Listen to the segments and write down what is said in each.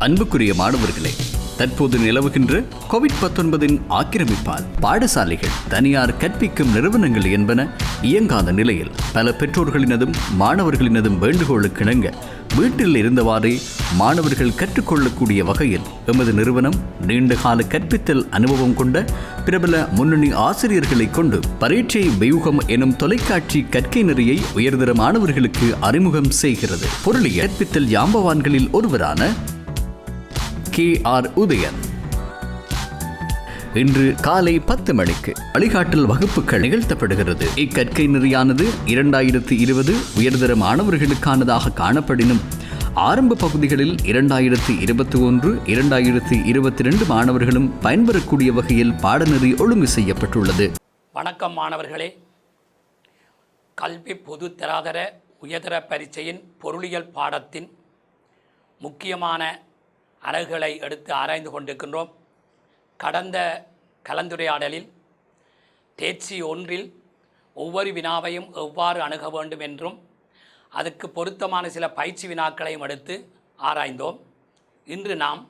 அன்புக்குரிய மாணவர்களே, தற்போது நிலவுகின்ற கோவிட்-19 ஆக்கிரமிப்பால் பாடசாலைகள், தனியார் கற்பிக்கும் நிறுவனங்கள் என்பன இயங்காத நிலையில் பல பெற்றோர்களினதும் மாணவர்களினதும் வேண்டுகோளுக்கிணங்க வீட்டில் இருந்தவாறே மாணவர்கள் கற்றுக்கொள்ளக்கூடிய வகையில் எமது நிறுவனம் நீண்டகால கற்பித்தல் அனுபவம் கொண்ட பிரபல முன்னணி ஆசிரியர்களை கொண்டு பரீட்சை வியூகம் எனும் தொலைக்காட்சி கற்கை நெறியை உயர்தர மாணவர்களுக்கு அறிமுகம் செய்கிறது. பொருளிய கற்பித்தல் யாம்பவான்களில் ஒருவரான KR உதயன் இன்று காலை 10 மணிக்கு வழிகாட்டல் வகுப்புகள் நிகழ்த்தப்படுகிறது. இக்கற்கை நெறியானது 2020 உயர்தர மாணவர்களுக்கானதாக காணப்படினும் ஆரம்ப பகுதிகளில் 2021, 2022 மாணவர்களும் பயன்பெறக்கூடிய வகையில் பாடநெறி ஒழுங்கு செய்யப்பட்டுள்ளது. வணக்கம் மாணவர்களே, கல்வி பொது தராதர உயர்தர பரீட்சையின் பொருளியல் பாடத்தின் முக்கியமான அலகுகளை எடுத்து ஆராய்ந்து கொண்டிருக்கின்றோம். கடந்த கலந்துரையாடலில் தேர்ச்சி 1இல் ஒவ்வொரு வினாவையும் எவ்வாறு அணுக வேண்டும் என்றும் அதுக்கு பொருத்தமான சில பயிற்சி வினாக்களையும் எடுத்து ஆராய்ந்தோம். இன்று நாம்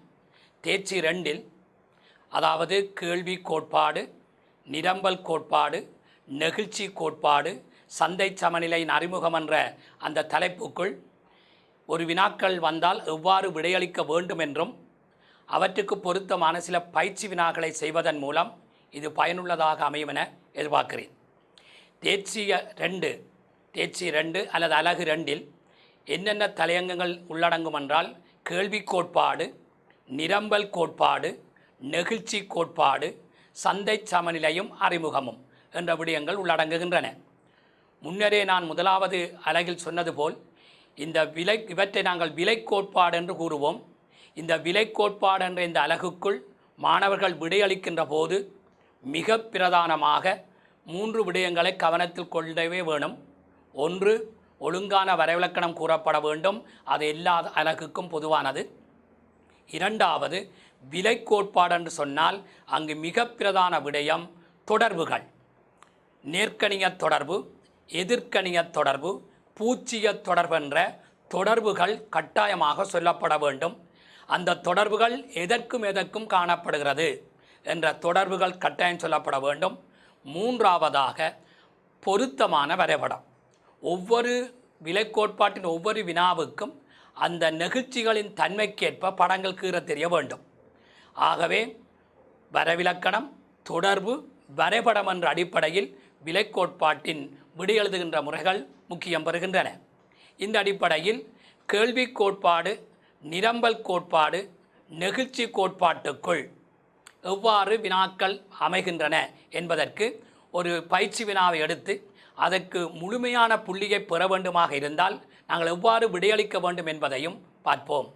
தேர்ச்சி 2இல், அதாவது கேள்வி கோட்பாடு, நிரம்பல் கோட்பாடு, நெகிழ்ச்சி கோட்பாடு, சந்தை சமநிலையின் அறிமுகம் என்ற அந்த தலைப்புக்குள் ஒரு வினாக்கள் வந்தால் எவ்வாறு விடையளிக்க வேண்டும் என்றும் அவற்றுக்கு பொருத்தமான சில பயிற்சி வினாக்களை செய்வதன் மூலம் இது பயனுள்ளதாக அமையும் என எதிர்பார்க்கிறேன். தேர்ச்சி 2 அல்லது அலகு 2இல் என்னென்ன தலையங்கங்கள் உள்ளடங்கும் என்றால், கேள்வி கோட்பாடு, நிரம்பல் கோட்பாடு, நெகிழ்ச்சி கோட்பாடு, சந்தை சமநிலையும் அறிமுகமும் என்ற விடயங்கள் உள்ளடங்குகின்றன. முன்னரே நான் முதலாவது அலகில் சொன்னது போல் இவற்றை நாங்கள் விலை கோட்பாடு என்று கூறுவோம். இந்த விலை கோட்பாடு என்ற இந்த அலகுக்குள் மாணவர்கள் விடையளிக்கின்ற போது மிக பிரதானமாக 3 விடயங்களை கவனத்தில் கொள்ளவே வேணும். 1, ஒழுங்கான வரைவிலக்கணம் கூறப்பட வேண்டும். அது எல்லா அலகுக்கும் பொதுவானது. 2வது, விலை கோட்பாடு என்று சொன்னால் அங்கு மிக பிரதான விடயம் தொடர்புகள். நேர்க்கணிய தொடர்பு, எதிர்க்கணிய தொடர்பு, பூச்சிய தொடர்பு என்ற தொடர்புகள் கட்டாயமாக சொல்லப்பட வேண்டும். அந்த தொடர்புகள் எதற்கும் காணப்படுகிறது என்ற தொடர்புகள் கட்டாயம் சொல்லப்பட வேண்டும். 3வதாக, பொருத்தமான வரைபடம். ஒவ்வொரு விலை கோட்பாட்டின் ஒவ்வொரு வினாவுக்கும் அந்த நெகிழ்ச்சிகளின் தன்மைக்கேற்ப படங்கள் கீற தெரிய வேண்டும். ஆகவே வரைவிலக்கணம், தொடர்பு, வரைபடம் என்ற அடிப்படையில் விலை கோட்பாட்டின் விடையெழுதுகின்ற முறைகள் முக்கியம் பெறுகின்றன. இந்த அடிப்படையில் கேள்வி கோட்பாடு, நிரம்பல் கோட்பாடு, நெகிழ்ச்சி கோட்பாட்டுக்குள் எவ்வாறு வினாக்கள் அமைகின்றன என்பதற்கு ஒரு பயிற்சி வினாவை எடுத்து அதற்கு முழுமையான புள்ளியை பெற வேண்டுமாக இருந்தால் நாங்கள் எவ்வாறு விடையளிக்க வேண்டும் என்பதையும் பார்ப்போம்.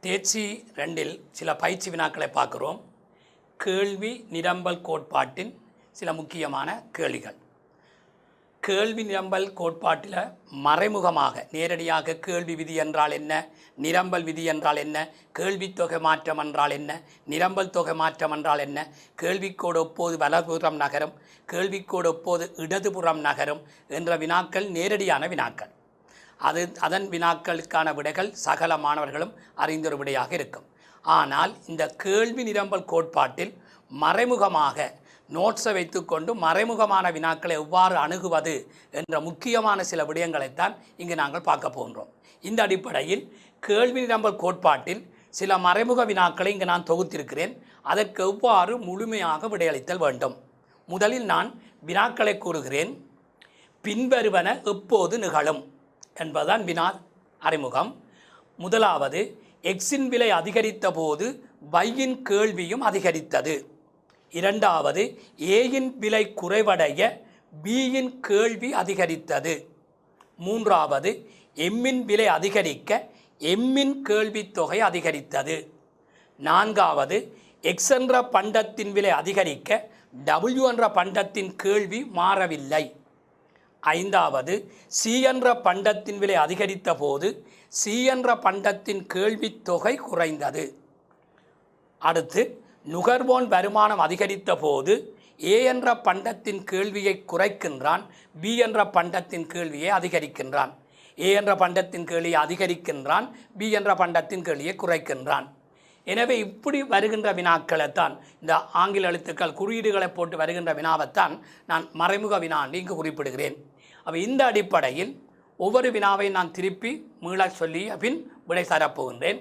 தேர்ச்சி 2இல் சில பயிற்சி வினாக்களை பார்க்கிறோம். கேள்வி நிரம்பல் கோட்பாட்டின் சில முக்கியமான கேள்விகள். கேள்வி நிரம்பல் கோட்பாட்டில் மறைமுகமாக நேரடியாக கேள்வி விதி என்றால் என்ன, நிரம்பல் விதி என்றால் என்ன, கேள்வி தொகை மாற்றம் என்றால் என்ன, நிரம்பல் தொகை மாற்றம் என்றால் என்ன, கேள்விக்கோடு எப்போது வலதுபுறம் நகரும், கேள்விக்கோடு எப்போது இடதுபுறம் நகரும் என்ற வினாக்கள் நேரடியான வினாக்கள். அதன் வினாக்களுக்கான விடைகள் சகல மாணவர்களும் அறிந்தொரு விடையாக இருக்கும். ஆனால் இந்த கேள்வி நிரம்பல் கோட்பாட்டில் மறைமுகமாக நோட்ஸை வைத்துக்கொண்டு மறைமுகமான வினாக்களை எவ்வாறு அணுகுவது என்ற முக்கியமான சில விடயங்களைத்தான் இங்கு நாங்கள் பார்க்க போகின்றோம். இந்த அடிப்படையில் கேள்வி நிரம்பல் கோட்பாட்டில் சில மறைமுக வினாக்களை இங்கு நான் தொகுத்திருக்கிறேன். அதற்கு எவ்வாறு முழுமையாக விடையளித்தல் வேண்டும். முதலில் நான் வினாக்களை கூறுகிறேன். பின்வருவன எப்போது நிகழும் என்பதுதான் வினா அறிமுகம். முதலாவது, எக்ஸின் விலை அதிகரித்த போது வையின் கேள்வியும் அதிகரித்தது. 2வது, ஏயின் விலை குறைவடைய பியின் கேள்வி அதிகரித்தது. 3வது, எம்மின் விலை அதிகரிக்க எம்மின் கேள்வி தொகை அதிகரித்தது. 4வது, எக்ஸ் என்ற பண்டத்தின் விலை அதிகரிக்க டபிள்யூ என்ற பண்டத்தின் கேள்வி மாறவில்லை. 5வது, சி என்ற பண்டத்தின் விலை அதிகரித்த போது சி என்ற பண்டத்தின் கேள்வி தொகை குறைந்தது. அடுத்து, நுகர்வோன் வருமானம் அதிகரித்த போது ஏ என்ற பண்டத்தின் கேள்வியை குறைக்கின்றான், பி என்ற பண்டத்தின் கேள்வியை அதிகரிக்கின்றான். ஏ என்ற பண்டத்தின் கேள்வியை அதிகரிக்கின்றான், பி என்ற பண்டத்தின் கேள்வியை குறைக்கின்றான். எனவே இப்படி வருகின்ற வினாக்களைத்தான், இந்த ஆங்கில எழுத்துக்கள் குறியீடுகளை போட்டு வருகின்ற வினாவைத்தான் நான் மறைமுக வினா என்று இங்கு குறிப்பிடுகிறேன். அப்போ இந்த அடிப்படையில் ஒவ்வொரு வினாவை நான் திருப்பி மீள சொல்லி பின் விடை தரப்போகின்றேன்.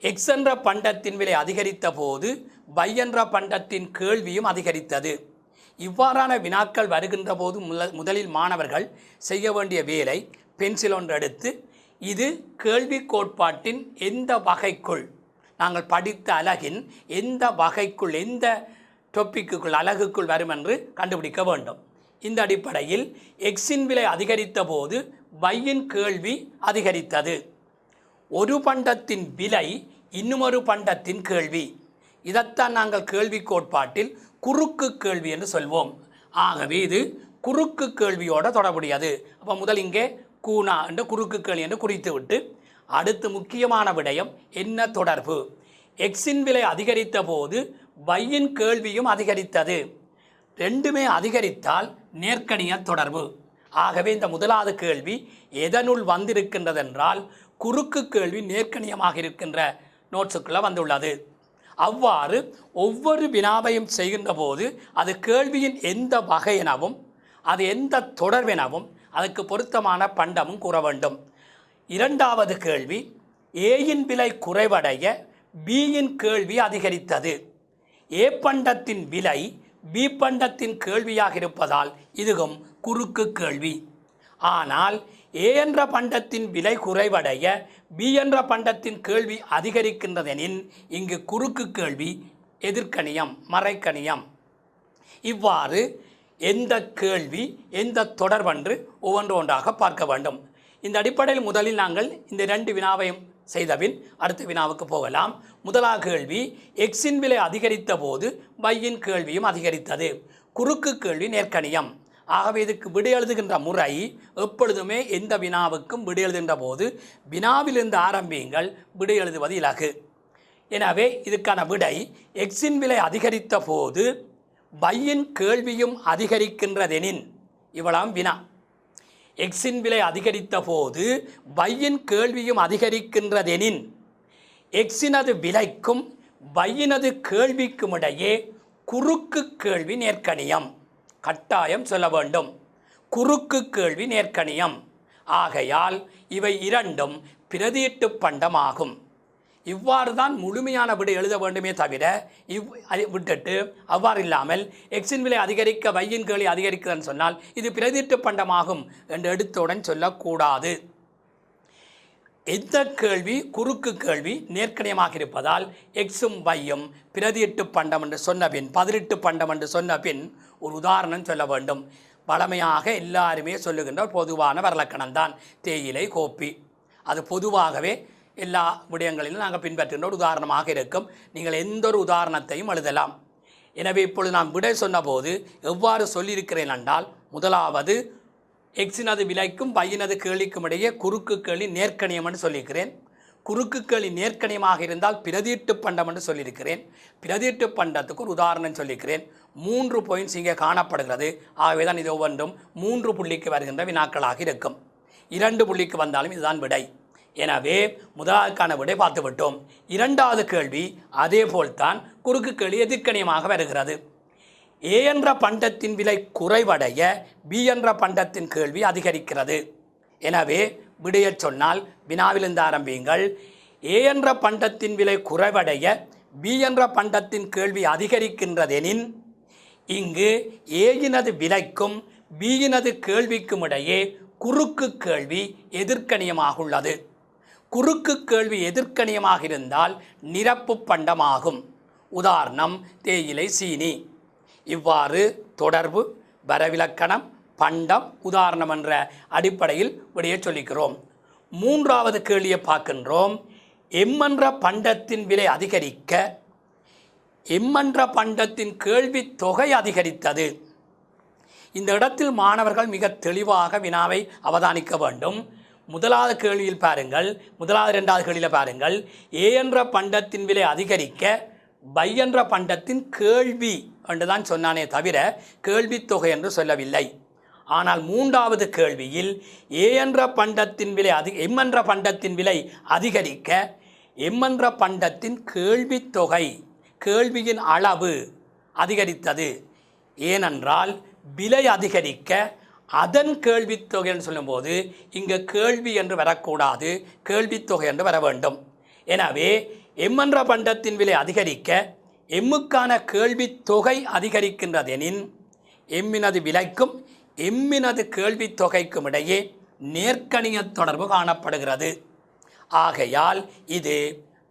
எக்ஸ் என்ற பண்டத்தின் விலை அதிகரித்த போது y என்ற பண்டத்தின் கேள்வியும் அதிகரித்தது. இவ்வாறான வினாக்கள் வருகின்ற போது முதலில் மாணவர்கள் செய்ய வேண்டிய வேலை, பென்சில் ஒன்று எடுத்து இது கேள்வி கோட்பாட்டின் எந்த வகைக்குள், நாங்கள் படித்த அலகின் எந்த வகைக்குள், எந்த டொப்பிக்குள், அலகுக்குள் வரும் என்று கண்டுபிடிக்க வேண்டும். இந்த அடிப்படையில் எக்ஸின் விலை அதிகரித்த போது வையின் கேள்வி அதிகரித்தது. ஒரு பண்டத்தின் விலை இன்னுமொரு பண்டத்தின் கேள்வி, இதைத்தான் நாங்கள் கேள்வி கோட்பாட்டில் குறுக்கு கேள்வி என்று சொல்வோம். ஆகவே இது குறுக்கு கேள்வியோடு தொடர்புடையது. அப்போ முதல் இங்கே கூனா என்ற குறுக்கு கேள்வி என்று குறித்து விட்டு அடுத்து முக்கியமான விடயம் என்ன தொடர்பு. எக்ஸின் விலை அதிகரித்த போது வையின் கேள்வியும் அதிகரித்தது. ரெண்டுமே அதிகரித்தால் நேர்க்கணிய தொடர்பு. ஆகவே இந்த முதலாவது கேள்வி எதனுள் வந்திருக்கின்றதென்றால் குறுக்கு கேள்வி நேர்க்கணியமாக இருக்கின்ற நோட்ஸுக்குள்ளே வந்துள்ளது. அவ்வாறு ஒவ்வொரு வினாவையும் செய்கின்ற போது அது கேள்வியின் எந்த வகையெனவும் அது எந்த தொடர்பெனவும் அதுக்கு பொருத்தமான பண்டமும் கூற வேண்டும். இரண்டாவது கேள்வி, ஏயின் விலை குறைவடைய பியின் கேள்வி அதிகரித்தது. ஏ பண்டத்தின் விலை பி பண்டத்தின் கேள்வியாக இருப்பதால் இதுவும் குறுக்கு கேள்வி. ஆனால் ஏ என்ற பண்டத்தின் விலை குறைவடைய பி என்ற பண்டத்தின் கேள்வி அதிகரிக்கின்றதெனின் இங்கு குறுக்கு கேள்வி எதிர்க்கணியம், மறைக்கணியம். இவ்வாறு எந்த கேள்வி எந்த தொடர்பென்று ஒவ்வொன்று ஒன்றாக பார்க்க வேண்டும். இந்த அடிப்படையில் முதலில் நாங்கள் இந்த இரண்டு வினாவையும் செய்தபின் அடுத்த வினாவுக்கு போகலாம். முதலாவது கேள்வி, எக்ஸின் விலை அதிகரித்த போது வையின் கேள்வியும் அதிகரித்தது. குறுக்கு கேள்வி நேர்க்கணியம். ஆகவே இதுக்கு விடை எழுதுகின்ற முறை எப்பொழுதுமே எந்த வினாவுக்கும் விடை எழுதுகின்ற போது வினாவிலிருந்து ஆரம்பியுங்கள், விடை எழுதுவது இலகு. எனவே இதுக்கான விடை, எக்ஸின் விலை அதிகரித்த போது வையின் கேள்வியும் அதிகரிக்கின்றதெனின், இவ்வளவு வினா. எக்ஸின் விலை அதிகரித்த போது வையின் கேள்வியும் அதிகரிக்கின்றதெனின் எக்ஸினது விலைக்கும் வையினது கேள்விக்கும் இடையே குறுக்கு கேள்வி நேர்க்கணியம். கட்டாயம் சொல்ல வேண்டும், குறுக்கு கேள்வி நேர்க்கணியம். ஆகையால் இவை இரண்டும் பிரதியீட்டு பண்டமாகும். இவ்வாறு தான் முழுமையான விடை எழுத வேண்டுமே தவிர விட்டுட்டு அவ்வாறு இல்லாமல் எக்ஸின் விலை அதிகரிக்க வையின் கேள்வி அதிகரிக்குதுன்னு சொன்னால் இது பிரதியீட்டு பண்டமாகும் என்று எடுத்தவுடன் சொல்லக்கூடாது. எந்த கேள்வி குறுக்கு கேள்வி நேர்க்கணியமாக இருப்பதால் எக்ஸும் வையும் பிரதியீட்டு பண்டம் என்று சொன்ன பின், பதிலீட்டு பண்டம் என்று சொன்ன பின் ஒரு உதாரணம் சொல்ல வேண்டும். வழமையாக எல்லாருமே சொல்லுகின்ற பொதுவான வரலக்கணம்தான் தேயிலை, கோப்பி. அது பொதுவாகவே எல்லா விடயங்களிலும் நாங்கள் பின்பற்றுகின்ற ஒரு உதாரணமாக இருக்கும். நீங்கள் எந்த ஒரு உதாரணத்தையும் எழுதலாம். எனவே இப்பொழுது நான் விடை சொன்னபோது எவ்வாறு சொல்லியிருக்கிறேன் என்றால், முதலாவது எக்ஸினது விலைக்கும் வையினது கேள்விக்கும் இடையே குறுக்கு கேள்வி நேர்க்கணியம் என்று சொல்லியிருக்கிறேன். குறுக்கு கேள்வி நேர்க்கணியமாக இருந்தால் பிரதியீட்டு பண்டம் என்று சொல்லியிருக்கிறேன். பிரதியீட்டு பண்டத்துக்கு ஒரு உதாரணம் சொல்லியிருக்கிறேன். 3 பாயிண்ட்ஸ் இங்கே காணப்படுகிறது. ஆகவே தான் இது ஒவ்வொன்றும் 3 புள்ளிக்கு வருகின்ற வினாக்களாக இருக்கும். 2 புள்ளிக்கு வந்தாலும் இதுதான் விடை. எனவே முதலாவதுக்கான விடை பார்த்து விட்டோம். இரண்டாவது கேள்வி அதே போல்தான் குறுக்கு கேள்வி எதிர்க்கணியமாக வருகிறது. ஏ என்ற பண்டத்தின் விலை குறைவடைய பி என்ற பண்டத்தின் கேள்வி அதிகரிக்கிறது. எனவே விடையை சொன்னால் வினாவிலிருந்து ஆரம்பியுங்கள். ஏ என்ற பண்டத்தின் விலை குறைவடைய பி என்ற பண்டத்தின் கேள்வி அதிகரிக்கின்றதெனின் இங்கு ஏயினது விலைக்கும் பியினது கேள்விக்கும் இடையே குறுக்கு கேள்வி எதிர்க்கணியமாக உள்ளது. குறுக்கு கேள்வி எதிர்க்கணியமாக இருந்தால் நிரப்பு பண்டமாகும். உதாரணம் தேயிலை, சீனி. இவ்வாறு தொடர்பு, வரவிலக்கணம், பண்டம், உதாரணம் என்ற அடிப்படையில் விடையை சொல்லிக்கிறோம். மூன்றாவது கேள்வியை பார்க்கின்றோம். எம் என்ற பண்டத்தின் விலை அதிகரிக்க எம் என்ற பண்டத்தின் கேள்வி தொகை அதிகரித்தது. இந்த இடத்தில் மாணவர்கள் மிக தெளிவாக வினாவை அவதானிக்க வேண்டும். முதலாவது கேள்வியில் பாருங்கள், முதலாவது 2வது கேள்வியில் பாருங்கள். ஏ என்ற பண்டத்தின் விலை அதிகரிக்க பை என்ற பண்டத்தின் கேள்வி என்று தான் சொன்னானே தவிர கேள்வி தொகை என்று சொல்லவில்லை. ஆனால் மூன்றாவது கேள்வியில் ஏ என்ற பண்டத்தின் விலை எம் என்ற பண்டத்தின் விலை அதிகரிக்க எம் என்ற பண்டத்தின் கேள்வித்தொகை கேள்வியின் அளவு அதிகரித்தது. ஏனென்றால் விலை அதிகரிக்க அதன் கேள்வித்தொகைன்னு சொல்லும்போது இங்கே கேள்வி என்று வரக்கூடாது, கேள்வித்தொகை என்று வர வேண்டும். எனவே எம் என்ற பண்டத்தின் விலை அதிகரிக்க எம்முக்கான கேள்வித்தொகை அதிகரிக்கின்றதெனின் எம்மினது விலைக்கும் எம்மினது கேள்வித்தொகைக்கும் இடையே நேர்க்கணிய தொடர்பு காணப்படுகிறது. ஆகையால் இது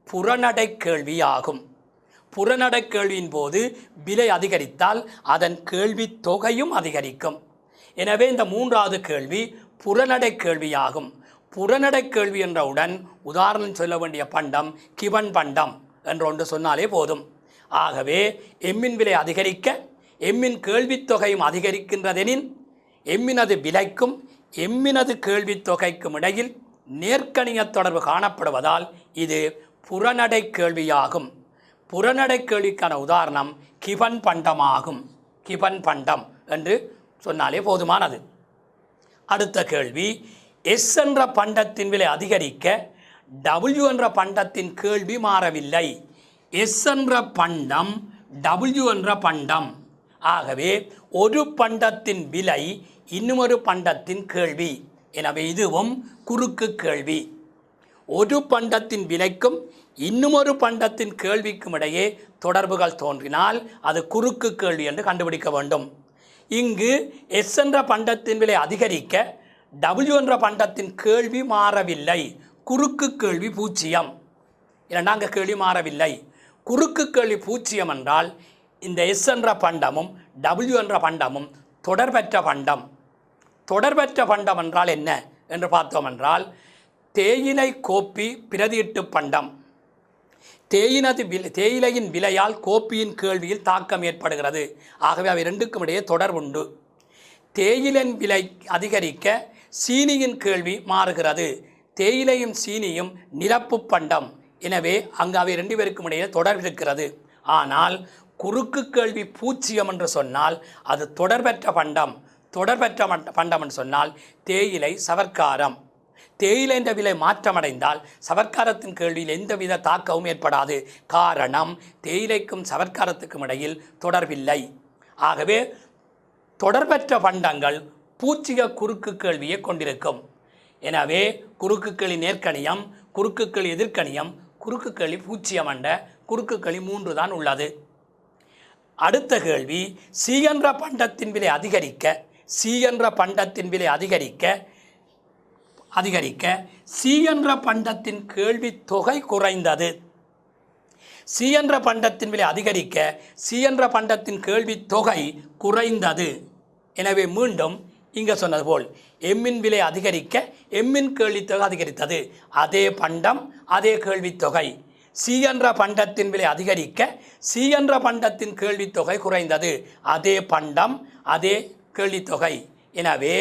புறநடை கேள்வியாகும். புறநடை கேள்வியின் போது விலை அதிகரித்தால் அதன் கேள்வித்தொகையும் அதிகரிக்கும். எனவே இந்த மூன்றாவது கேள்வி புறநடை கேள்வியாகும். புறநடை கேள்வி என்றவுடன் உதாரணம் சொல்ல வேண்டிய பண்டம் கிவன் பண்டம் என்று ஒன்று சொன்னாலே போதும். ஆகவே எம்மின் விலை அதிகரிக்க எம்மின் கேள்வித்தொகையும் அதிகரிக்கின்றதெனின் எம்மினது விலைக்கும் எம்மினது கேள்வித்தொகைக்கும் இடையில் நேர்க்கணிய தொடர்பு காணப்படுவதால் இது புறநடை கேள்வியாகும். புறநடை கேள்விக்கான உதாரணம் கிவன் பண்டமாகும். கிவன் பண்டம் என்று சொன்னாலே போதுமானது. அடுத்த கேள்வி, எஸ் என்ற பண்டத்தின் விலை அதிகரிக்க டபிள்யூ என்ற பண்டத்தின் கேள்வி மாறவில்லை. எஸ் என்ற பண்டம் டபிள்யூ என்ற பண்டம். ஆகவே ஒரு பண்டத்தின் விலை இன்னுமொரு பண்டத்தின் கேள்வி. எனவே இதுவும் குறுக்கு கேள்வி. ஒரு பண்டத்தின் விலைக்கும் இன்னுமொரு பண்டத்தின் கேள்விக்கும் இடையே தொடர்புகள் தோன்றினால் அது குறுக்கு கேள்வி என்று கண்டுபிடிக்க வேண்டும். இங்கு எஸ் என்ற பண்டத்தின் விலை அதிகரிக்க டபிள்யூ என்ற பண்டத்தின் கேள்வி மாறவில்லை. குறுக்கு கேள்வி 0. இரண்டாங்க கேள்வி மாறவில்லை. குறுக்கு கேள்வி 0 என்றால் இந்த எஸ் என்ற பண்டமும் டபிள்யூ என்ற பண்டமும் தொடர்பற்ற பண்டம். தொடர்பற்ற பண்டம் என்றால் என்ன என்று பார்த்தோம் என்றால், தேயிலை கோப்பி பிரதியீட்டு பண்டம். தேயிலையின் விலையால் கோப்பியின் கேள்வியில் தாக்கம் ஏற்படுகிறது. ஆகவே அவை இரண்டுக்கும் இடையே தொடர்புண்டு. தேயிலின் விலை அதிகரிக்க சீனியின் கேள்வி மாறுகிறது. தேயிலையும் சீனியும் நிரப்பு பண்டம். எனவே அங்கு அவை ரெண்டு பேருக்கும் இடையே தொடர்பு இருக்கிறது. ஆனால் குறுக்கு கேள்வி 0 என்று சொன்னால் அது தொடர்பற்ற பண்டம். தொடர்பற்ற பண்டம் என்று சொன்னால் தேயிலை சவர்க்காரம். தேயிலை என்ற விலை மாற்றமடைந்தால் சவர்க்காரத்தின் கேள்வியில் எந்தவித தாக்கமும் ஏற்படாது. காரணம், தேயிலைக்கும் சவர்க்காரத்துக்கும் இடையில் தொடர்பில்லை. ஆகவே தொடர்பற்ற பண்டங்கள் 0 குறுக்கு கேள்வியை கொண்டிருக்கும். எனவே குறுக்கு கேள்வி நேர்க்கணியம், குறுக்கு கேள்வி எதிர்க்கணியம், குறுக்கு கேள்வி 0 என்ற குறுக்கு கேள்வி 3 தான் உள்ளது. அடுத்த கேள்வி, சி என்ற பண்டத்தின் விலை அதிகரிக்க சி என்ற பண்டத்தின் விலை அதிகரிக்க சி என்ற பண்டத்தின் கேள்வித்தொகை குறைந்தது. சி என்ற பண்டத்தின் விலை அதிகரிக்க சி என்ற பண்டத்தின் கேள்வித்தொகை குறைந்தது. எனவே மீண்டும் இங்கே சொன்னது போல் எம்மின் விலை அதிகரிக்க எம்மின் கேள்வித்தொகை அதிகரித்தது. அதே பண்டம் அதே கேள்வித்தொகை. சி என்ற பண்டத்தின் விலை அதிகரிக்க சி என்ற பண்டத்தின் கேள்வித்தொகை குறைந்தது. அதே பண்டம் அதே கேள்வித்தொகை. எனவே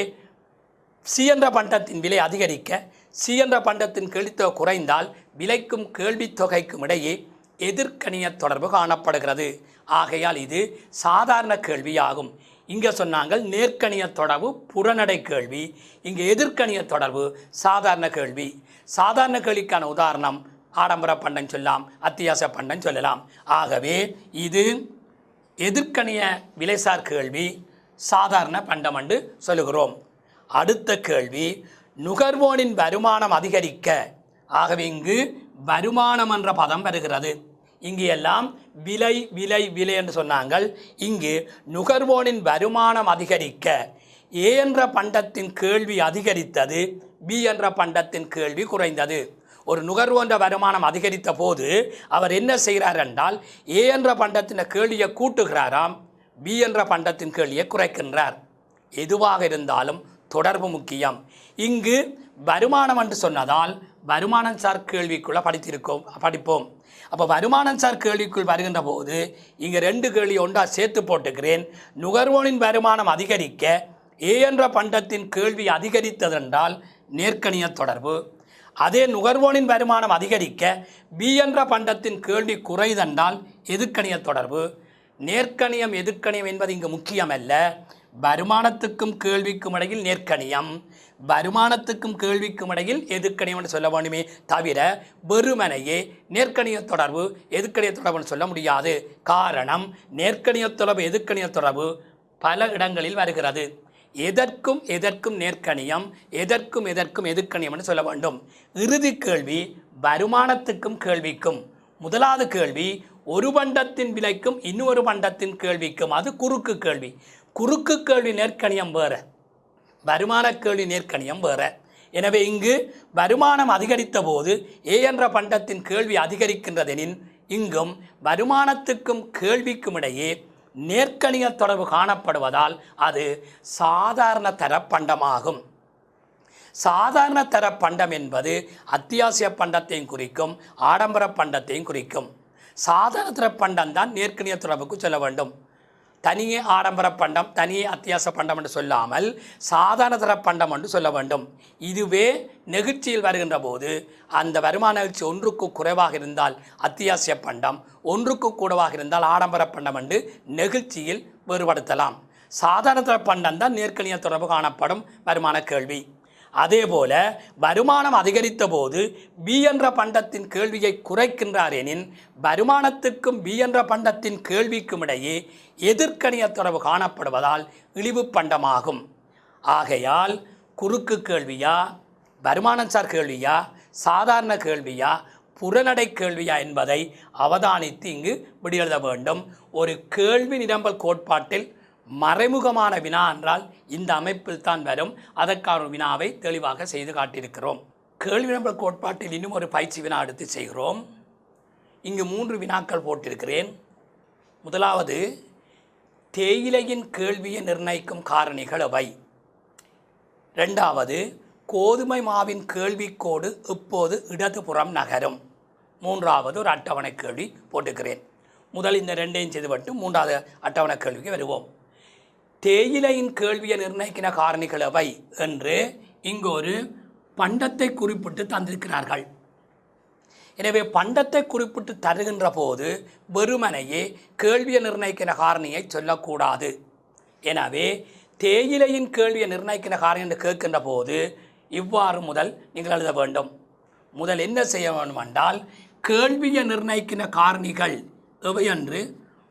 சி என்ற பண்டத்தின் விலை அதிகரிக்க சி என்ற பண்டத்தின் கேள்வித்தொகை குறைந்தால் விலைக்கும் கேள்வித்தொகைக்கும் இடையே எதிர்க்கணிய தொடர்பு காணப்படுகிறது. ஆகையால் இது சாதாரண கேள்வியாகும். இங்கே சொன்னாங்கள் நேர்க்கணிய தொடர்பு புறநடை கேள்வி, இங்கே எதிர்க்கணிய தொடர்பு சாதாரண கேள்வி. சாதாரண கேள்விக்கான உதாரணம் ஆடம்பர பண்டம் சொல்லலாம், அத்தியாச பண்டம் சொல்லலாம். ஆகவே இது எதிர்க்கணிய விலைசார் கேள்வி, சாதாரண பண்டம் என்று சொல்லுகிறோம். அடுத்த கேள்வி, நுகர்வோனின் வருமானம் அதிகரிக்க. ஆகவே இங்கு வருமானம் என்ற பதம் வருகிறது. இங்கு எல்லாம் விலை விலை விலை என்று சொன்னாங்கள். இங்கு நுகர்வோனின் வருமானம் அதிகரிக்க ஏ என்ற பண்டத்தின் கேள்வி அதிகரித்தது, பி என்ற பண்டத்தின் கேள்வி குறைந்தது. ஒரு நுகர்வோன்ற வருமானம் அதிகரித்த போது அவர் என்ன செய்கிறார் என்றால், ஏ என்ற பண்டத்தின் கேள்வியை கூட்டுகிறாராம், பி என்ற பண்டத்தின் கேள்வியை குறைக்கின்றார். எதுவாக இருந்தாலும் தொடர்பு முக்கியம். இங்கு வருமானம் என்று சொன்னதால் வருமானம் சார் கேள்விக்குள்ளே படிப்போம். அப்போ வருமானம் சார் கேள்விக்குள் வருகின்ற போது இங்கே 2 கேள்வி ஒன்றா சேர்த்து போட்டுக்கிறேன். நுகர்வோனின் வருமானம் அதிகரிக்க ஏ என்ற பண்டத்தின் கேள்வி அதிகரித்ததென்றால் நேர்க்கணிய தொடர்பு. அதே நுகர்வோனின் வருமானம் அதிகரிக்க பி என்ற பண்டத்தின் கேள்வி குறைதென்றால் எதிர்க்கணிய தொடர்பு. நேர்க்கணியம் எதிர்க்கணியம் என்பது இங்கு முக்கியமல்ல. வருமானத்துக்கும் கேள்விக்கும் இடையில் நேர்க்கணியம், வருமானத்துக்கும் கேள்விக்கும் இடையில் எதிர்க்கணியம் என்று சொல்ல வேண்டுமே தவிர வெறுமனையே நேர்க்கணிய தொடர்பு எதிர்க்கணிய தொடர்புன்னு சொல்ல முடியாது. காரணம், நேர்க்கணிய தொடர்பு எதிர்க்கணிய தொடர்பு பல இடங்களில் வருகிறது. எதற்கும் எதற்கும் நேர்க்கணியம், எதற்கும் எதற்கும் எதிர்க்கணியம் என்று சொல்ல வேண்டும். இறுதி கேள்வி வருமானத்துக்கும் கேள்விக்கும். முதலாவது கேள்வி ஒரு பண்டத்தின் விலைக்கும் இன்னொரு பண்டத்தின் கேள்விக்கும், அது குறுக்கு கேள்வி. குறுக்கு கேள்வி நேர்க்கணியம் வேறு, வருமான கேள்வி நேர்க்கணியம் வேறு. எனவே இங்கு வருமானம் அதிகரித்த போது ஏ என்ற பண்டத்தின் கேள்வி அதிகரிக்கின்றதெனின் இங்கும் வருமானத்துக்கும் கேள்விக்கும் இடையே நேர்க்கணிய தொடர்பு காணப்படுவதால் அது சாதாரண தர பண்டமாகும். சாதாரண தர பண்டம் என்பது அத்தியாவசிய பண்டத்தையும் குறிக்கும், ஆடம்பர பண்டத்தையும் குறிக்கும். சாதாரண தர பண்டம் தான் நேர்க்கணிய தொடர்புக்கு சொல்ல வேண்டும். தனியே ஆடம்பர பண்டம், தனியே அத்தியாவசிய பண்டம் என்று சொல்லாமல் சாதாரண தர பண்டம் என்று சொல்ல வேண்டும். இதுவே நெகிழ்ச்சியில் வருகின்ற போது அந்த வருமான நெகிழ்ச்சி ஒன்றுக்கு குறைவாக இருந்தால் அத்தியாவசிய பண்டம், ஒன்றுக்கு கூடவாக இருந்தால் ஆடம்பர பண்டம் என்று நெகிழ்ச்சியில் வேறுபடுத்தலாம். சாதாரண தர பண்டம் தான் நேர்க்கணிய தொடர்பு காணப்படும் வருமான கேள்வி. அதேபோல வருமானம் அதிகரித்த போது பி என்ற பண்டத்தின் கேள்வியை குறைக்கின்றார் எனின் வருமானத்துக்கும் பி என்ற பண்டத்தின் கேள்விக்கும் இடையே எதிர்க்கணிய தொடர்பு காணப்படுவதால் இழிவு பண்டமாகும். ஆகையால் குறுக்கு கேள்வியா, வருமானசார் கேள்வியா, சாதாரண கேள்வியா, புறநடை கேள்வியா என்பதை அவதானித்து இங்கு விடையெழுத வேண்டும். ஒரு கேள்வி நிரம்பல் கோட்பாட்டில் மறைமுகமான வினா என்றால் இந்த அமைப்பில் தான் வரும். அதற்கான வினாவை தெளிவாக செய்து காட்டியிருக்கிறோம். கேள்வி நிரம்பல் கோட்பாட்டில் இன்னும் ஒரு பயிற்சி வினா எடுத்து செய்கிறோம். இங்கு 3 வினாக்கள் போட்டிருக்கிறேன். முதலாவது, தேயிலையின் கேள்வியை நிர்ணயிக்கும் காரணிகள் எவை? இரண்டாவது, கோதுமை மாவின் கேள்விக்கோடு இப்போது இடதுபுறம் நகரும். மூன்றாவது ஒரு அட்டவணை கேள்வி போட்டுக்கிறேன். முதல் இந்த 2ஐயும் செய்துவிட்டு 3வது அட்டவணை கேள்விக்கு வருவோம். தேயிலையின் கேள்வியை நிர்ணயிக்கிற காரணிகள் எவை என்று இங்கு ஒரு பண்டத்தை குறிப்பிட்டு தந்திருக்கிறார்கள். எனவே பண்டத்தை குறிப்பிட்டு தருகின்ற போது வெறுமனையே கேள்வியை நிர்ணயிக்கிற காரணியை சொல்லக்கூடாது. எனவே தேயிலையின் கேள்வியை நிர்ணயிக்கிற காரணி என்று கேட்கின்ற போது இவ்வாறு முதல் நீங்கள் எழுத வேண்டும். முதல் என்ன செய்ய வேண்டும் என்றால், கேள்வியை நிர்ணயிக்கிற காரணிகள் எவை என்று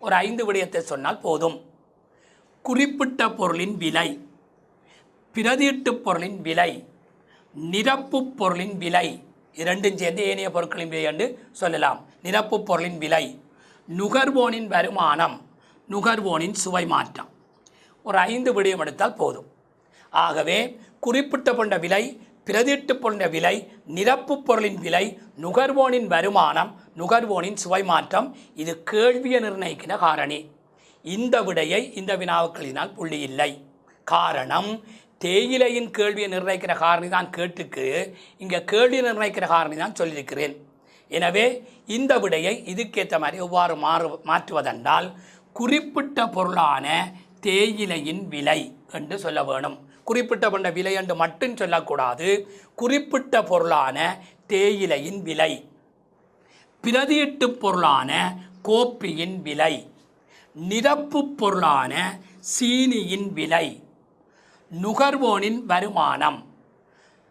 ஒரு 5 விடயத்தை சொன்னால் போதும். குறிப்பிட்ட பொருளின் விலை, பிரதியீட்டு பொருளின் விலை, நிரப்பு பொருளின் விலை, இரண்டும் சேர்ந்து ஏனைய பொருட்களின் விலை என்று சொல்லலாம். நிரப்பு பொருளின் விலை, நுகர்வோனின் வருமானம், நுகர்வோனின் சுவை மாற்றம். ஒரு 5 விடயம் எடுத்தால் போதும். ஆகவே குறிப்பிட்ட பொருளின் விலை, பிரதியீட்டு பொருளின் விலை, நிரப்பு பொருளின் விலை, நுகர்வோனின் வருமானம், நுகர்வோனின் சுவை மாற்றம், இது கேள்வியை நிர்ணயிக்கிற காரணி. இந்த விடையை இந்த வினாவுக்களினால் புள்ளி இல்லை. காரணம், தேயிலையின் கேள்வியை நிர்ணயிக்கிற காரணி தான் கேட்டுக்கு, இங்கே கேள்வியை நிர்ணயிக்கிற காரணி தான் சொல்லியிருக்கிறேன். எனவே இந்த விடையை இதுக்கேற்ற மாதிரி எவ்வாறு மாற்றுவதென்றால், குறிப்பிட்ட பொருளான தேயிலையின் விலை என்று சொல்ல வேணும். குறிப்பிட்ட கொண்ட விலை என்று மட்டும் சொல்லக்கூடாது. குறிப்பிட்ட பொருளான தேயிலையின் விலை, பிரதியீட்டு பொருளான கோப்பியின் விலை, நிரப்பு பொருளான சீனியின் விலை, நுகர்வோனின் வருமானம்,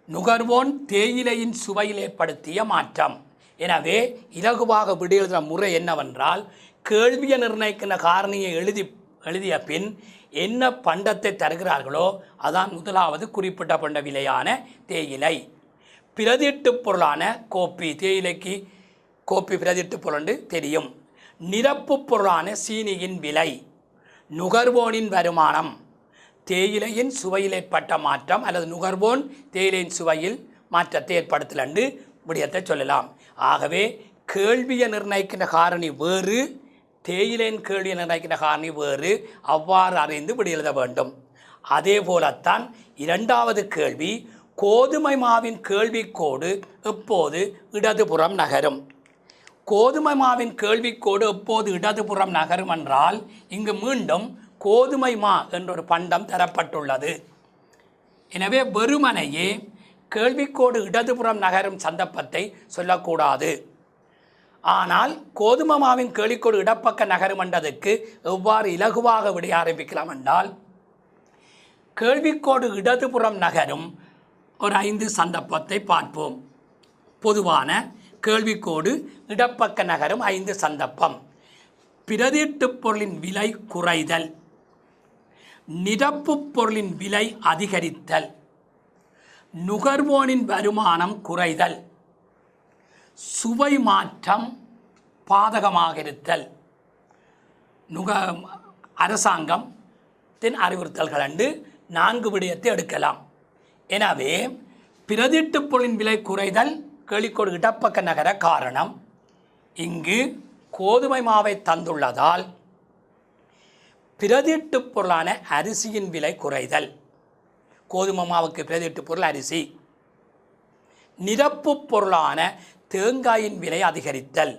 நுகர்வோன் தேயிலையின் சுவையில் ஏற்படுத்திய மாற்றம். எனவே இலகுவாக விடையெழுதுகிற முறை என்னவென்றால், கேள்வியை நிர்ணயிக்கின்ற காரணியை எழுதிய பின் என்ன பண்டத்தை தருகிறார்களோ அதான் முதலாவது குறிப்பிட்ட பண்ட விலையான தேயிலை. பிரதியீட்டு பொருளான கோப்பி, தேயிலைக்கு கோப்பி பிரதியீட்டு பொருள் தெரியும். நிரப்பு பொருளான சீனியின் விலை, நுகர்வோனின் வருமானம், தேயிலையின் சுவையில் ஏற்பட்ட மாற்றம் அல்லது நுகர்வோன் தேயிலையின் சுவையில் மாற்றத்தை ஏற்படுத்தல் என்று விடயத்தை சொல்லலாம். ஆகவே கேள்வியை நிர்ணயிக்கின்ற காரணி வேறு, தேயிலையின் கேள்வியை நிர்ணயிக்கின்ற காரணி வேறு. அவ்வாறு அறிந்து விட எழுத வேண்டும். அதே போலத்தான் 2வது கேள்வி, கோதுமை மாவின் கேள்விக்கோடு எப்போது இடதுபுறம் நகரும்? கோதுமை மாவின் கேள்விக்கோடு எப்போது இடதுபுறம் நகரும் என்றால், இங்கு மீண்டும் கோதுமை மா என்றொரு பண்டம் தரப்பட்டுள்ளது. எனவே வெறுமனையே கேள்விக்கோடு இடதுபுறம் நகரும் சந்தர்ப்பத்தை சொல்லக்கூடாது. ஆனால் கோதுமை மாவின் கேள்விக்கோடு இடப்பக்க நகரும் என்றதுக்கு எவ்வாறு இலகுவாக விடைய ஆரம்பிக்கலாம் என்றால், கேள்விக்கோடு இடதுபுறம் நகரும் ஒரு 5 சந்தர்ப்பத்தை பார்ப்போம். பொதுவான கேள்விக்கோடு இடப்பக்க நகரும் 5 சந்தர்ப்பம். பிரதியீட்டுப் பொருளின் விலை குறைதல், நிரப்புப் பொருளின் விலை அதிகரித்தல், நுகர்வோனின் வருமானம் குறைதல், சுவை மாற்றம் பாதகமாக இருத்தல், அரசாங்கத்தின் அறிவுறுத்தல்கள் என்று 4 விடயத்தை எடுக்கலாம். எனவே பிரதியீட்டுப் பொருளின் விலை குறைதல் கேள்விக்கோடு இடப்பக்க நகர காரணம். இங்கு கோதுமை மாவை தந்துள்ளதால் பிரதியீட்டுப் பொருளான அரிசியின் விலை குறைதல். கோதுமை மாவுக்கு பிரதியீட்டுப் பொருள் அரிசி. நிரப்பு பொருளான தேங்காயின் விலை அதிகரித்தல்.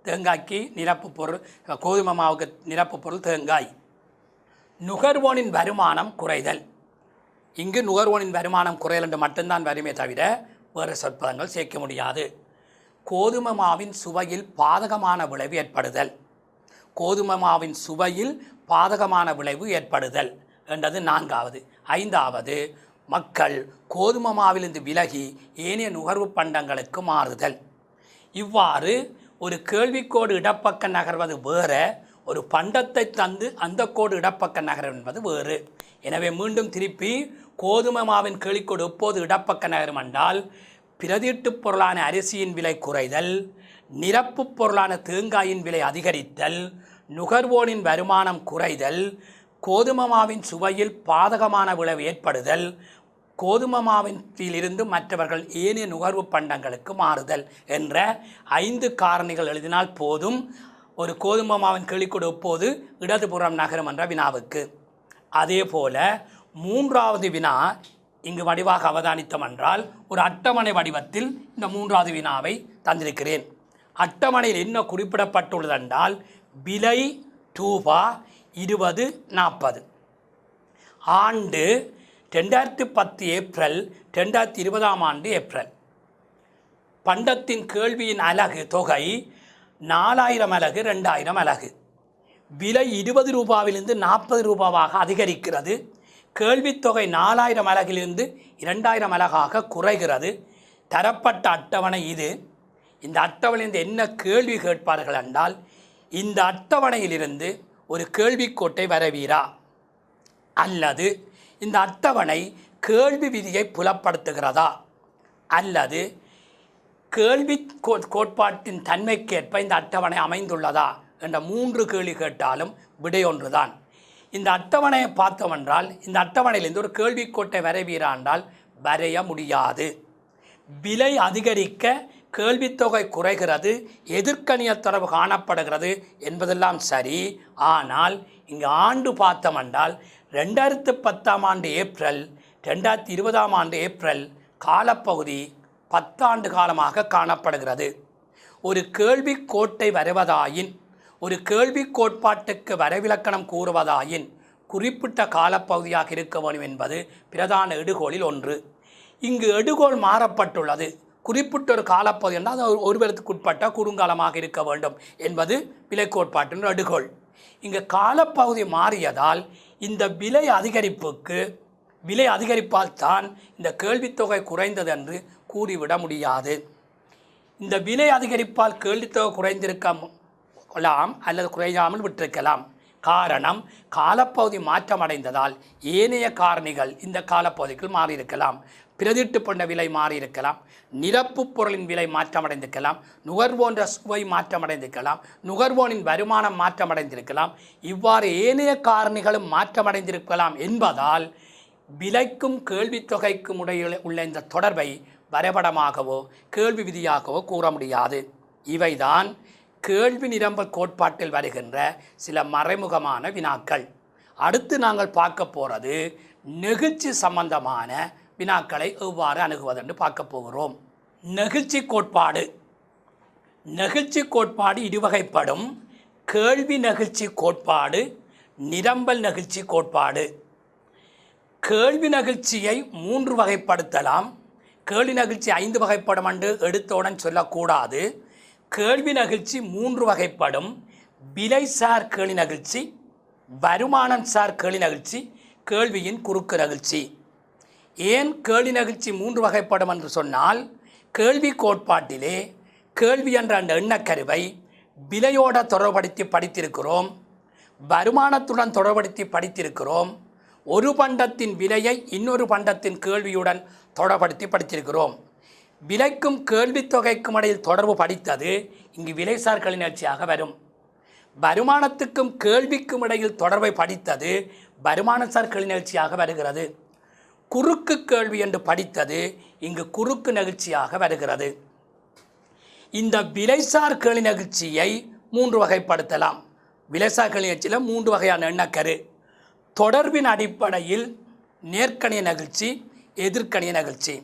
தேங்காய்க்கு நிரப்பு பொருள், கோதுமை மாவுக்கு நிரப்பு பொருள் தேங்காய். நுகர்வோனின் வருமானம் குறைதல். இங்கு நுகர்வோனின் வருமானம் குறைதல் என்று மட்டும்தான் வருமே தவிர வேறு சொற்பதங்கள் சேர்க்க முடியாது. கோதுமை மாவின் சுவையில் பாதகமான விளைவு ஏற்படுதல். கோதுமை மாவின் சுவையில் பாதகமான விளைவு ஏற்படுதல் என்றது 4வது. 5வது, மக்கள் கோதுமை மாவிலிருந்து விலகி ஏனைய நுகர்வு பண்டங்களுக்கு மாறுதல். இவ்வாறு ஒரு கேள்விக்கோடு இடப்பக்க நகர்வது வேறு, ஒரு பண்டத்தை தந்து அந்த கோடு இடப்பக்க நகரம் என்பது வேறு. எனவே மீண்டும் திருப்பி கோதுமை மாவின் கேள்விக்கோடு எப்போது இடப்பக்க நகரும் என்றால் பிரதியீட்டுப் பொருளான அரிசியின் விலை குறைதல், நிரப்பு பொருளான தேங்காயின் விலை அதிகரித்தல், நுகர்வோனின் வருமானம் குறைதல், கோதுமை மாவின் சுவையில் பாதகமான விளைவு ஏற்படுதல், கோதுமை மாவிலிருந்து மற்றவர்கள் ஏனைய நுகர்வு பண்டங்களுக்கு மாறுதல் என்ற 5 காரணிகள் எழுதினால் போதும் ஒரு கோதுமை மாவின் கேள்விக்கோடு எப்போது இடதுபுறம் நகரும் என்ற வினாவுக்கு. அதே போல 3வது வினா இங்கு வடிவாக அவதானித்தோம் என்றால் ஒரு அட்டவணை வடிவத்தில் இந்த 3வது வினாவை தந்திருக்கிறேன். அட்டவணையில் என்ன குறிப்பிடப்பட்டுள்ளது என்றால் விலை ரூபாய் 2040, ஆண்டு 2010 ஏப்ரல், 2020 ஆண்டு ஏப்ரல். பண்டத்தின் கேள்வியின் அலகு தொகை 4000 அலகு, 2000 அலகு. விலை 20 ரூபாவிலிருந்து 40 ரூபாவாக அதிகரிக்கிறது. கேள்வித்தொகை 4000 அலகிலிருந்து 2000 அலகாக குறைகிறது. தரப்பட்ட அட்டவணை இது. இந்த அட்டவணையிலிருந்து என்ன கேள்வி கேட்பார்கள் என்றால் இந்த அட்டவணையிலிருந்து ஒரு கேள்விக்கோட்டை வரைவீரா, அல்லது இந்த அட்டவணை கேள்வி விதியை புலப்படுத்துகிறதா, அல்லது கேள்வி கோட்பாட்டின் தன்மைக்கேற்ப இந்த அட்டவணை அமைந்துள்ளதா என்ற 3 கேள்வி கேட்டாலும் விடை ஒன்றுதான். இந்த அட்டவணையை பார்த்தோம் என்றால் இந்த அட்டவணையிலிருந்து ஒரு கேள்விக்கோட்டை வரைவீரா என்றால் வரைய முடியாது. விலை அதிகரிக்க கேள்வித்தொகை குறைகிறது, எதிர்க்கணிய தொடர்பு காணப்படுகிறது என்பதெல்லாம் சரி. ஆனால் இங்கு ஆண்டு பார்த்தோம் என்றால் 2010 ஆண்டு ஏப்ரல், 2020 ஆண்டு ஏப்ரல் காலப்பகுதி 10 ஆண்டு காலமாக காணப்படுகிறது. ஒரு கேள்வி கோட்டை வரைவதாயின், ஒரு கேள்வி கோட்பாட்டுக்கு வரைவிலக்கணம் கூறுவதாயின் குறிப்பிட்ட காலப்பகுதியாக இருக்க வேண்டும் என்பது பிரதான எடுகோளில் ஒன்று. இங்கு எடுகோள் மாறப்பட்டுள்ளது. குறிப்பிட்ட ஒரு காலப்பகுதி என்றால் அது ஒருவருக்குட்பட்ட குறுங்காலமாக இருக்க வேண்டும் என்பது விலை கோட்பாட்டின் எடுகோள். இங்கு காலப்பகுதி மாறியதால் இந்த விலை அதிகரிப்பால் தான் இந்த கேள்வித்தொகை குறைந்தது என்று கூறிவிட முடியாது. இந்த விலை அதிகரிப்பால் கேள்வித்தொகை குறைந்திருக்கலாம் அல்லது குறையாமல் விட்டிருக்கலாம். காரணம், காலப்பகுதி மாற்றமடைந்ததால் ஏனைய காரணிகள் இந்த காலப்பகுதிக்குள் மாறியிருக்கலாம். பிரதிட்டு பண்ண விலை மாறியிருக்கலாம், நிரப்பு பொருளின் விலை மாற்றமடைந்திருக்கலாம், நுகர்வோன்ற சுவை மாற்றமடைந்திருக்கலாம், நுகர்வோனின் வருமானம் மாற்றமடைந்திருக்கலாம். இவ்வாறு ஏனைய காரணிகளும் மாற்றமடைந்திருக்கலாம் என்பதால் விலைக்கும் கேள்வித்தொகைக்கும் இடையில் உள்ள இந்த தொடர்பை வரைபடமாகவோ கேள்வி விதியாகவோ கூற முடியாது. இவைதான் கேள்வி நிரம்பல் கோட்பாட்டில் வருகின்ற சில மறைமுகமான வினாக்கள். அடுத்து நாங்கள் பார்க்க போகிறது நெகிழ்ச்சி சம்பந்தமான வினாக்களை எவ்வாறு அணுகுவதென்று பார்க்க போகிறோம். நெகிழ்ச்சி கோட்பாடு இருவகைப்படும். கேள்வி நெகிழ்ச்சி கோட்பாடு, நிரம்பல் நெகிழ்ச்சி கோட்பாடு. கேள்வி நெகிழ்ச்சியை 3 வகைப்படுத்தலாம். கேள்வி நெகிழ்ச்சி 5 வகைப்படும் என்று எடுத்தவுடன் சொல்லக்கூடாது. கேள்வி நெகிழ்ச்சி 3 வகைப்படும். விலை சார் கேள்வி நெகிழ்ச்சி, வருமானம் சார் கேள்வி நெகிழ்ச்சி, கேள்வியின் குறுக்கு நெகிழ்ச்சி. ஏன் கேள்வி நெகிழ்ச்சி 3 வகைப்படும் என்று சொன்னால், கேள்வி கோட்பாட்டிலே கேள்வி என்ற அந்த எண்ணக்கருவை விலையோட தொடர்படுத்தி படித்திருக்கிறோம், வருமானத்துடன் தொடர்படுத்தி படித்திருக்கிறோம், ஒரு பண்டத்தின் விலையை இன்னொரு பண்டத்தின் கேள்வியுடன் தொடர்படுத்தி படித்திருக்கிறோம். விலைக்கும் கேள்வித்தொகைக்கும் இடையில் தொடர்பு படித்தது இங்கு விலைசார் கேள்வி நிகழ்ச்சியாக வரும். வருமானத்துக்கும் கேள்விக்கும் இடையில் தொடர்பை படித்தது வருமானசார் கேள்வி நிகழ்ச்சியாக வருகிறது. குறுக்கு கேள்வி என்று படித்தது இங்கு குறுக்கு நிகழ்ச்சியாக வருகிறது. இந்த விலைசார் கேள்வி நிகழ்ச்சியை 3 வகைப்படுத்தலாம். விலைசார் கேள்வி நிகழ்ச்சியில் 3 வகையான எண்ணக்கரு. தொடர்பின் அடிப்படையில் நேர்க்கணிய நிகழ்ச்சி, எதிர்க்கணிய நிகழ்ச்சி.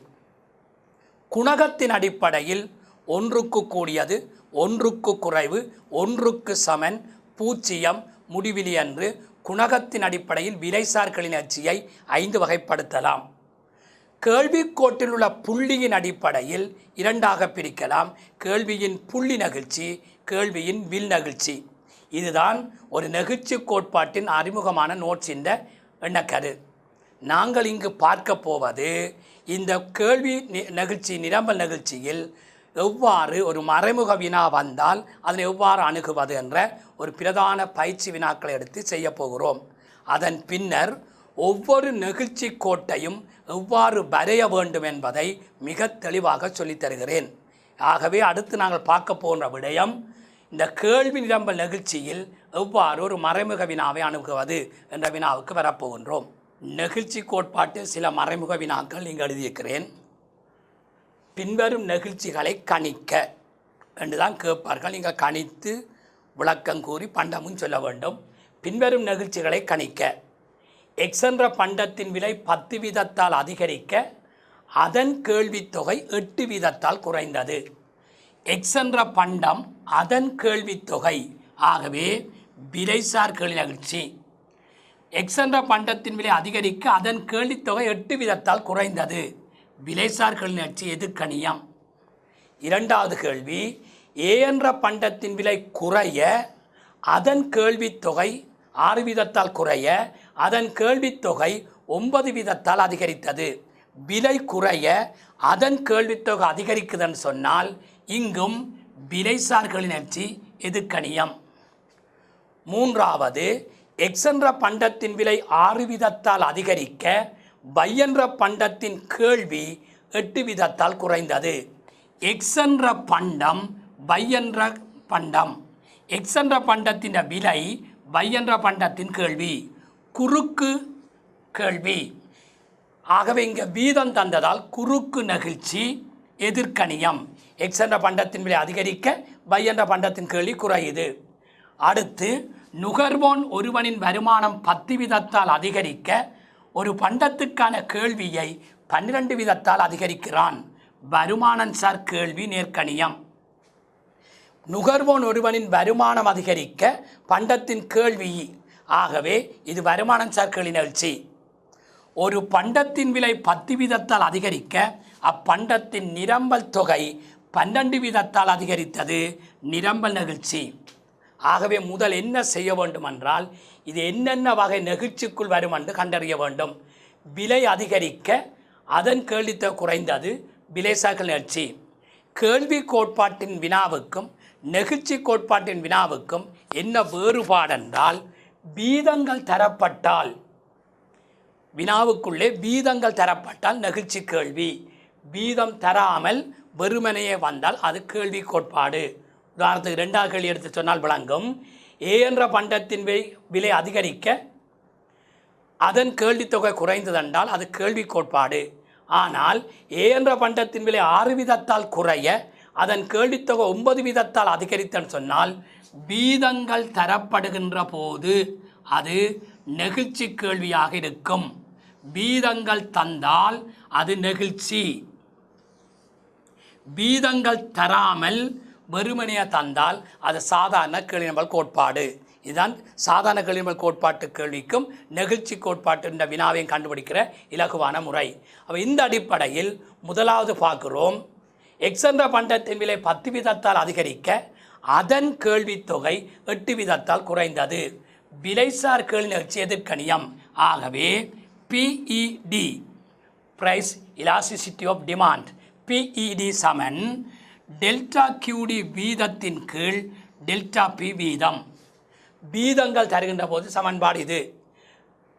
குணகத்தின் அடிப்படையில் ஒன்றுக்கு கூடியது, ஒன்றுக்கு குறைவு, ஒன்றுக்கு சமன், 0, முடிவிலி என்று குணகத்தின் அடிப்படையில் விலைசார் கேள்வி நிகழ்ச்சியை 5 வகைப்படுத்தலாம். கேள்விக்கோட்டில் உள்ள புள்ளியின் அடிப்படையில் 2ஆக பிரிக்கலாம். கேள்வியின் புள்ளி நெகிழ்ச்சி, கேள்வியின் வில் நெகிழ்ச்சி. இதுதான் ஒரு நெகிழ்ச்சி கோட்பாட்டின் அறிமுகமான நோட்ஸின் எண்ணக்கரு. நாங்கள் இங்கு பார்க்க போவது இந்த கேள்வி நெகிழ்ச்சி, நிரம்பல் நெகிழ்ச்சியில் எவ்வாறு ஒரு மறைமுக வினா வந்தால் அதனை எவ்வாறு அணுகுவது என்ற ஒரு பிரதான பயிற்சி வினாக்களை எடுத்து செய்ய போகிறோம். அதன் பின்னர் ஒவ்வொரு நெகிழ்ச்சி கோட்டையும் எவ்வாறு வரைய வேண்டும் என்பதை மிக தெளிவாக சொல்லித் தருகிறேன். ஆகவே அடுத்து நாங்கள் பார்க்க போகிற விடயம், இந்த கேள்வி நிரம்பல் நெகிழ்ச்சியில் எவ்வாறு ஒரு மறைமுக வினாவை அணுகுவது என்ற வினாவுக்கு வரப்போகின்றோம். நெகிழ்ச்சி கோட்பாட்டில் சில மறைமுக வினாக்கள் இங்கு எழுதியிருக்கிறேன். பின்வரும் நெகிழ்ச்சிகளை கணிக்க என்றுதான் கேட்பார்கள். நீங்கள் கணித்து விளக்கம் கூறி பண்டமும் சொல்ல வேண்டும். பின்வரும் நெகிழ்ச்சிகளை கணிக்க. எக்ஸ் என்ற பண்டத்தின் விலை 10 வீதத்தால் அதிகரிக்க அதன் கேள்வித்தொகை 8 வீதத்தால் குறைந்தது. எக்ஸ் என்ற பண்டம் அதன் கேள்வித்தொகை, ஆகவே விலைசார் கேள்வி நெகிழ்ச்சி. எக்ஸ் என்ற பண்டத்தின் விலை அதிகரிக்க அதன் கேள்வித்தொகை 8 வீதத்தால் குறைந்தது. விலைசார் கேள்வி நிகழ்ச்சி எதிர்க்கணியம். 2வது கேள்வி, ஏ என்ற பண்டத்தின் விலை குறைய அதன் கேள்வித்தொகை 6 வீதத்தால் குறைய அதன் கேள்வித்தொகை 9 வீதத்தால் அதிகரித்தது. விலை குறைய அதன் கேள்வித்தொகை அதிகரிக்குதுன்னு சொன்னால் இங்கும் விலைசார் கேள்வி நிகழ்ச்சி எதிர்க்கணியம். 3வது, எக்ஸ் என்ற பண்டத்தின் விலை 6 வீதத்தால் அதிகரிக்க y என்ற பண்டத்தின் கேள்வி 8 வீதத்தால் குறைந்தது. எக்ஸ் என்ற பண்டம் y என்ற பண்டம், எக்ஸ் என்ற பண்டத்தின் விலை y என்ற பண்டத்தின் கேள்வி, குறுக்கு கேள்வி. ஆகவே இங்கே வீதம் தந்ததால் குறுக்கு நெகிழ்ச்சி எதிர்க்கணியம். எக்ஸ் என்ற பண்டத்தின் விலை அதிகரிக்க y என்ற பண்டத்தின் கேள்வி குறையுது. அடுத்து, நுகர்வோன் ஒருவனின் வருமானம் 10 வீதத்தால் அதிகரிக்க ஒரு பண்டத்துக்கான கேள்வியை 12 வீதத்தால் அதிகரிக்கிறான். வருமானசார் கேள்வி நேர்க்கணியம். நுகர்வோன் ஒருவனின் வருமானம் அதிகரிக்க பண்டத்தின் கேள்வி, ஆகவே இது வருமானசார் கேள்வி நிகழ்ச்சி. ஒரு பண்டத்தின் விலை 10 வீதத்தால் அதிகரிக்க அப்பண்டத்தின் நிரம்பல் தொகை 12 வீதத்தால் அதிகரித்தது. நிரம்பல் நெகிழ்ச்சி. ஆகவே முதல் என்ன செய்ய வேண்டும் என்றால், இது என்னென்ன வகை நெகிழ்ச்சிக்குள் வரும் என்று கண்டறிய வேண்டும். விலை அதிகரிக்க அதன் கேள்வித்தொகை குறைந்தது, விலைசார் கேள்வி நிகழ்ச்சி. கேள்வி கோட்பாட்டின் வினாவுக்கும் நெகிழ்ச்சி கோட்பாட்டின் வினாவுக்கும் என்ன வேறுபாடென்றால், வீதங்கள் தரப்பட்டால், வினாவுக்குள்ளே வீதங்கள் தரப்பட்டால் நெகிழ்ச்சி கேள்வி, வீதம் தராமல் வெறுமனையே வந்தால் அது கேள்வி கோட்பாடு. உதாரணத்துக்கு 2வது கேள்வி எடுத்து சொன்னால் விளங்கும். ஏ என்ற பண்டத்தின் விலை அதிகரிக்க அதன் கேள்வித்தொகை குறைந்ததென்றால் அது கேள்வி கோட்பாடு. ஆனால் ஏ என்ற பண்டத்தின் விலை 6 வீதத்தால் குறைய அதன் கேள்வித்தொகை 9 வீதத்தால் அதிகரித்தன்னு சொன்னால் வீதங்கள் தரப்படுகின்ற போது அது நெகிழ்ச்சி கேள்வியாக இருக்கும். வீதங்கள் தந்தால் அது நெகிழ்ச்சி, வீதங்கள் தராமல் வெறுமனையாக தந்தால் அது சாதாரண கேள்விநம்பல் கோட்பாடு. இதுதான் சாதாரண கேள்விநம்பல் கோட்பாட்டு கேள்விக்கும் நெகிழ்ச்சி கோட்பாட்டு என்ற வினாவையும் கண்டுபிடிக்கிற இலகுவான முறை. அப்போ இந்த அடிப்படையில் முதலாவது பார்க்கிறோம், எக்ஸ் என்ற பண்டத்தின் விலை 10 வீதத்தால் அதிகரிக்க அதன் கேள்வித்தொகை 8 வீதத்தால் குறைந்தது. விலைசார் கேள்வி நிகழ்ச்சி எதிர்க்கணியம். ஆகவே PED price elasticity of demand PED சமன் டெல்டா QD வீதத்தின் கீழ் டெல்டா P வீதம். வீதங்கள் தருகின்ற போது சமன்பாடு இது.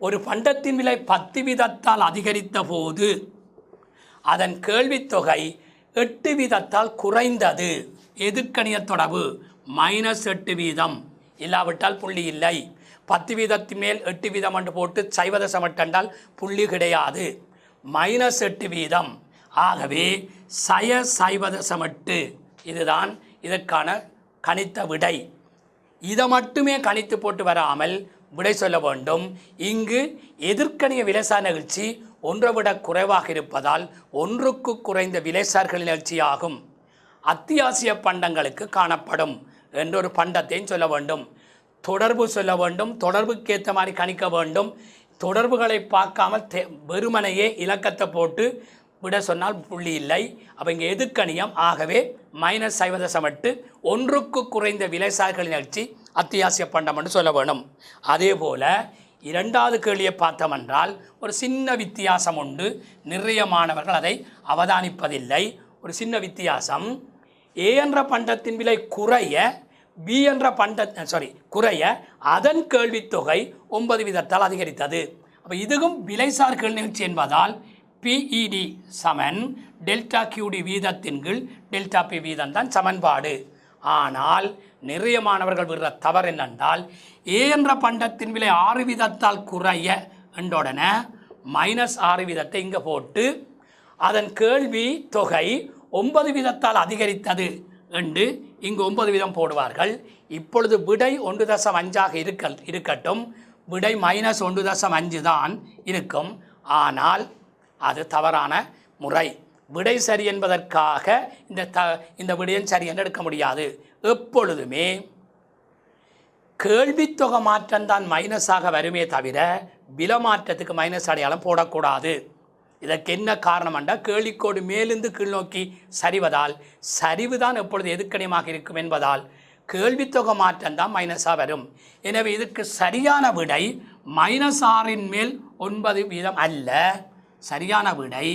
ஒரு பண்டத்தின் விலை 10 வீதத்தால் அதிகரித்த போது அதன் கேள்வித்தொகை 8 வீதத்தால் குறைந்தது. எதிர்க்கணிய தொடர்பு -8 வீதம், இல்லாவிட்டால் புள்ளி இல்லை. 10 வீதத்தின் மேல் 8 வீதம் என்று போட்டு சைவத சமட்டென்றால் புள்ளி கிடையாது. -8 வீதம். ஆகவே சைவத சமட்டு. இதுதான் இதற்கான கணித்த விடை. இதை மட்டுமே கணித்து போட்டு வராமல் விடை சொல்ல வேண்டும். இங்கு எதிர்க்கணிய விலைசார் நிகழ்ச்சி ஒன்றை விட குறைவாக இருப்பதால் ஒன்றுக்கு குறைந்த விலைசார்கள் நிகழ்ச்சியாகும். அத்தியாவசிய பண்டங்களுக்கு காணப்படும் என்றொரு பண்டத்தையும் சொல்ல வேண்டும். தொடர்பு சொல்ல வேண்டும். தொடர்புக்கு ஏற்ற மாதிரி கணிக்க வேண்டும். தொடர்புகளை பார்க்காமல் வெறுமனையே இலக்கத்தை போட்டு விட சொன்னால் புள்ளி இல்லை. அப்போ இங்கே எதிர்க்கணியம். ஆகவே -8 ஒன்றுக்கு குறைந்த விலைசார்கள் நிகழ்ச்சி அத்தியாவசிய பண்டம் என்று சொல்ல வேணும். அதே போல் இரண்டாவது கேள்வியை பார்த்தோமென்றால் ஒரு சின்ன வித்தியாசம் உண்டு. நிறைய மாணவர்கள் அதை அவதானிப்பதில்லை. ஒரு சின்ன வித்தியாசம். A என்ற பண்டத்தின் விலை குறைய B என்ற குறைய அதன் கேள்வித்தொகை 9 வீதத்தால் அதிகரித்தது. அப்போ இதுவும் விலைசார் கேள்வி நிகழ்ச்சி என்பதால் PED சமன் டெல்டா QD வீதத்தின் கீழ் டெல்டா P வீதம் தான் சமன்பாடு. ஆனால் நிறைய மாணவர்கள் விடுற தவறு என்னென்றால் A என்ற பண்டத்தின் விலை 6 வீதத்தால் குறைய என்றுடனே -6 வீதத்தை இங்கே போட்டு அதன் கேள்வி தொகை 9 வீதத்தால் அதிகரித்தது என்று இங்கு 9 வீதம் போடுவார்கள். இப்பொழுது விடை 1.5 இருக்கட்டும். விடை -1.5 தான் இருக்கும். ஆனால் அது தவறான முறை. விடை சரி என்பதற்காக இந்த விடையும் சரி என்று எடுக்க முடியாது. எப்பொழுதுமே கேள்வித்தொகை மாற்றம்தான் மைனஸாக வருமே தவிர விலை மாற்றத்துக்கு மைனஸ் அடையாளம் போடக்கூடாது. இதற்கு என்ன காரணம் என்றால் கேள்விக்கோடு மேலிருந்து கீழ் நோக்கி சரிவதால் சரிவுதான் எப்பொழுது எதிர்க்கணியமாக இருக்கும் என்பதால் கேள்வித்தொகை மாற்றம்தான் மைனஸாக வரும். எனவே இதற்கு சரியான விடை -6 மேல் 9 வீதம் அல்ல. சரியான விடை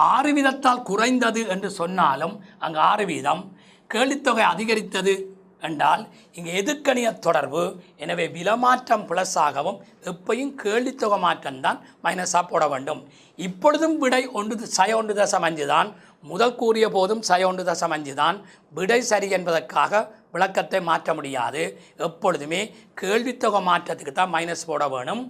6 வீதத்தால் குறைந்தது என்று சொன்னாலும் அங்கு 6 வீதம். கேள்வித்தொகை அதிகரித்தது என்றால் இங்கே எதிர்க்கணிய தொடர்பு. எனவே விலமாற்றம் ப்ளஸ்ஸாகவும் எப்பையும் கேள்வித்தொகை மாற்றம்தான் மைனஸாக போட வேண்டும். இப்பொழுதும் விடை 1.5 தான். முதல் கூறிய போதும் 1.5 தான். விடை சரி என்பதற்காக விளக்கத்தை மாற்ற முடியாது. எப்பொழுதுமே கேள்வித்தொகை மாற்றத்துக்கு தான் மைனஸ் போட வேணும்.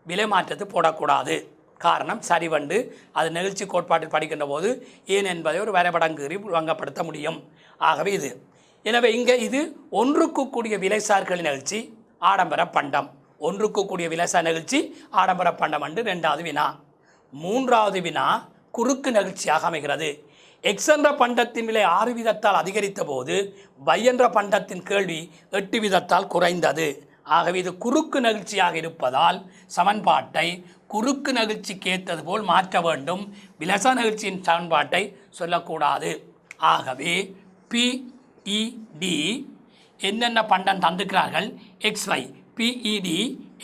விலை மாற்றத்து போடக்கூடாது. காரணம் சரிவண்டு அது நிகழ்ச்சி கோட்பாட்டில் படிக்கின்ற போது ஏன் என்பதை ஒரு வரைபடங்கீறி வழங்கப்படுத்த முடியும். ஆகவே இது. எனவே இங்கே இது ஒன்றுக்கு கூடிய விலைசார்கள் நிகழ்ச்சி ஆடம்பர பண்டம். ஒன்றுக்கு கூடிய விலைசார் நிகழ்ச்சி ஆடம்பர பண்டம் என்று 2வது வினா. 3வது வினா குறுக்கு நிகழ்ச்சியாக அமைகிறது. எக்ஸ் என்ற பண்டத்தின் விலை 6 வீதத்தால் அதிகரித்த போது Y என்ற பண்டத்தின் கேள்வி 8 வீதத்தால் குறைந்தது. ஆகவே இது குறுக்கு நிகழ்ச்சியாக இருப்பதால் சமன்பாட்டை குறுக்கு நிகழ்ச்சிக்கு ஏற்றது போல் மாற்ற வேண்டும். விலைசார் நிகழ்ச்சியின் சமன்பாட்டை சொல்லக்கூடாது. ஆகவே PED என்னென்ன பண்டம் தந்துக்கிறார்கள்? XY PED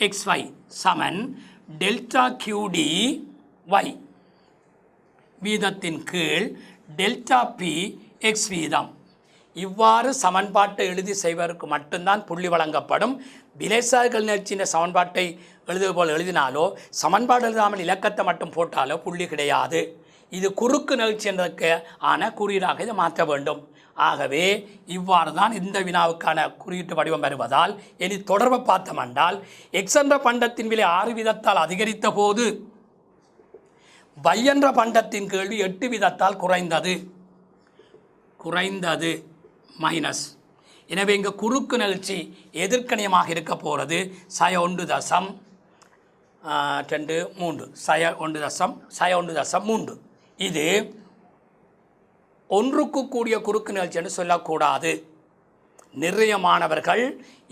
XY சமன் டெல்டா QD Y வீதத்தின் கீழ் டெல்டா P X வீதம். இவ்வாறு சமன்பாட்டை எழுதி செய்வதற்கு மட்டும்தான் புள்ளி வழங்கப்படும். விலைசார்கள் நிகழ்ச்சியின் சமன்பாட்டை எழுதுவது போல் எழுதினாலோ சமன்பாடு எழுதாமல் இலக்கத்தை மட்டும் போட்டாலோ புள்ளி கிடையாது. இது குறுக்கு நிகழ்ச்சி என்பதற்கு ஆன குறியீடாக இதை மாற்ற வேண்டும். ஆகவே இவ்வாறு தான் இந்த வினாவுக்கான குறியீட்டு வடிவம் வருவதால் இனி தொடர்பை பார்த்தோமென்றால் எக்ஸ் என்ற பண்டத்தின் விலை 6 வீதத்தால் அதிகரித்த போது Y என்ற பண்டத்தின் கேள்வி 8 வீதத்தால் குறைந்தது மைனஸ். எனவே இங்கே குறுக்கு நிகழ்ச்சி எதிர்க்கணியமாக இருக்க போகிறது 1.3. இது ஒன்றுக்கு கூடிய குறுக்கு நிகழ்ச்சி என்று சொல்லக்கூடாது. நிறைய மாணவர்கள்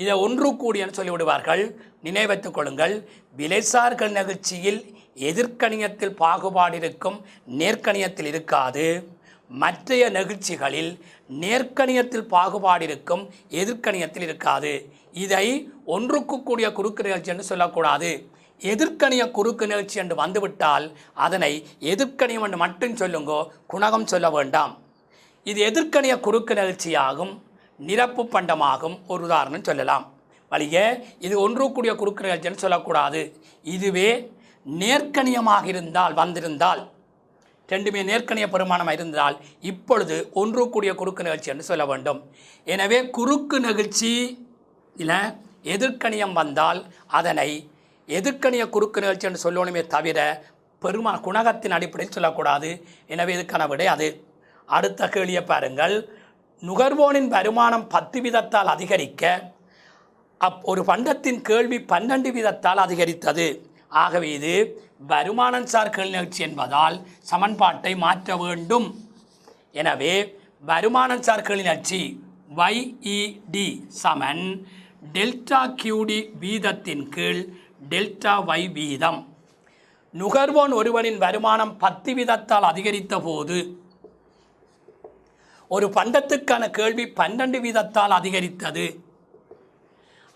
இதை ஒன்று கூடியன்னு சொல்லிவிடுவார்கள். நினைவைத்துக் கொள்ளுங்கள், விலைசார்கள் நிகழ்ச்சியில் எதிர்க்கணியத்தில் பாகுபாடு இருக்கும், நேர்க்கணியத்தில் இருக்காது. மற்றைய நிகழ்ச்சிகளில் நேர்க்கணியத்தில் பாகுபாடு இருக்கும், எதிர்க்கணியத்தில் இருக்காது. இதை ஒன்றுக்கு கூடிய குறுக்கு நிகழ்ச்சி என்று சொல்லக்கூடாது. எதிர்க்கணிய குறுக்கு நிகழ்ச்சி என்று வந்துவிட்டால் அதனை எதிர்க்கணியம் என்று மட்டும் சொல்லுங்கோ, குணகம் சொல்ல வேண்டாம். இது எதிர்க்கணிய குறுக்கு நிகழ்ச்சியாகும், நிரப்பு பண்டமாகும். ஒரு உதாரணம் சொல்லலாம். வழியே இது ஒன்று கூடிய குறுக்கு நிகழ்ச்சின்னு சொல்லக்கூடாது. இதுவே நேர்க்கணியமாக இருந்தால் வந்திருந்தால், ரெண்டுமே நேர்க்கணிய பெருமானமாக இருந்தால் இப்பொழுது ஒன்று கூடிய குறுக்கு நிகழ்ச்சி என்று சொல்ல வேண்டும். எனவே குறுக்கு நிகழ்ச்சி இல்லை எதிர்க்கணியம் வந்தால் அதனை எதிர்க்கணிய குறுக்கு நிகழ்ச்சி என்று சொல்லணுமே தவிர குணகத்தின் அடிப்படையில் சொல்லக்கூடாது. எனவே இதுக்கான விடை அது. அடுத்த கேள்வியை பாருங்கள். நுகர்வோனின் வருமானம் 10 வீதத்தால் அதிகரிக்க ஒரு பண்டத்தின் கேள்வி 12 வீதத்தால் அதிகரித்தது. ஆகவே இது வருமானசார் கேள்வி நிகழ்ச்சி என்பதால் சமன்பாட்டை மாற்ற வேண்டும். எனவே வருமானசார் கேள்வி நிகழ்ச்சி YED சமன் டெல்டா QD வீதத்தின் கீழ் டெல்டா Y வீதம். நுகர்வோன் ஒருவனின் வருமானம் 10 வீதத்தால் அதிகரித்த போது ஒரு பண்டத்துக்கான கேள்வி 12 வீதத்தால் அதிகரித்தது.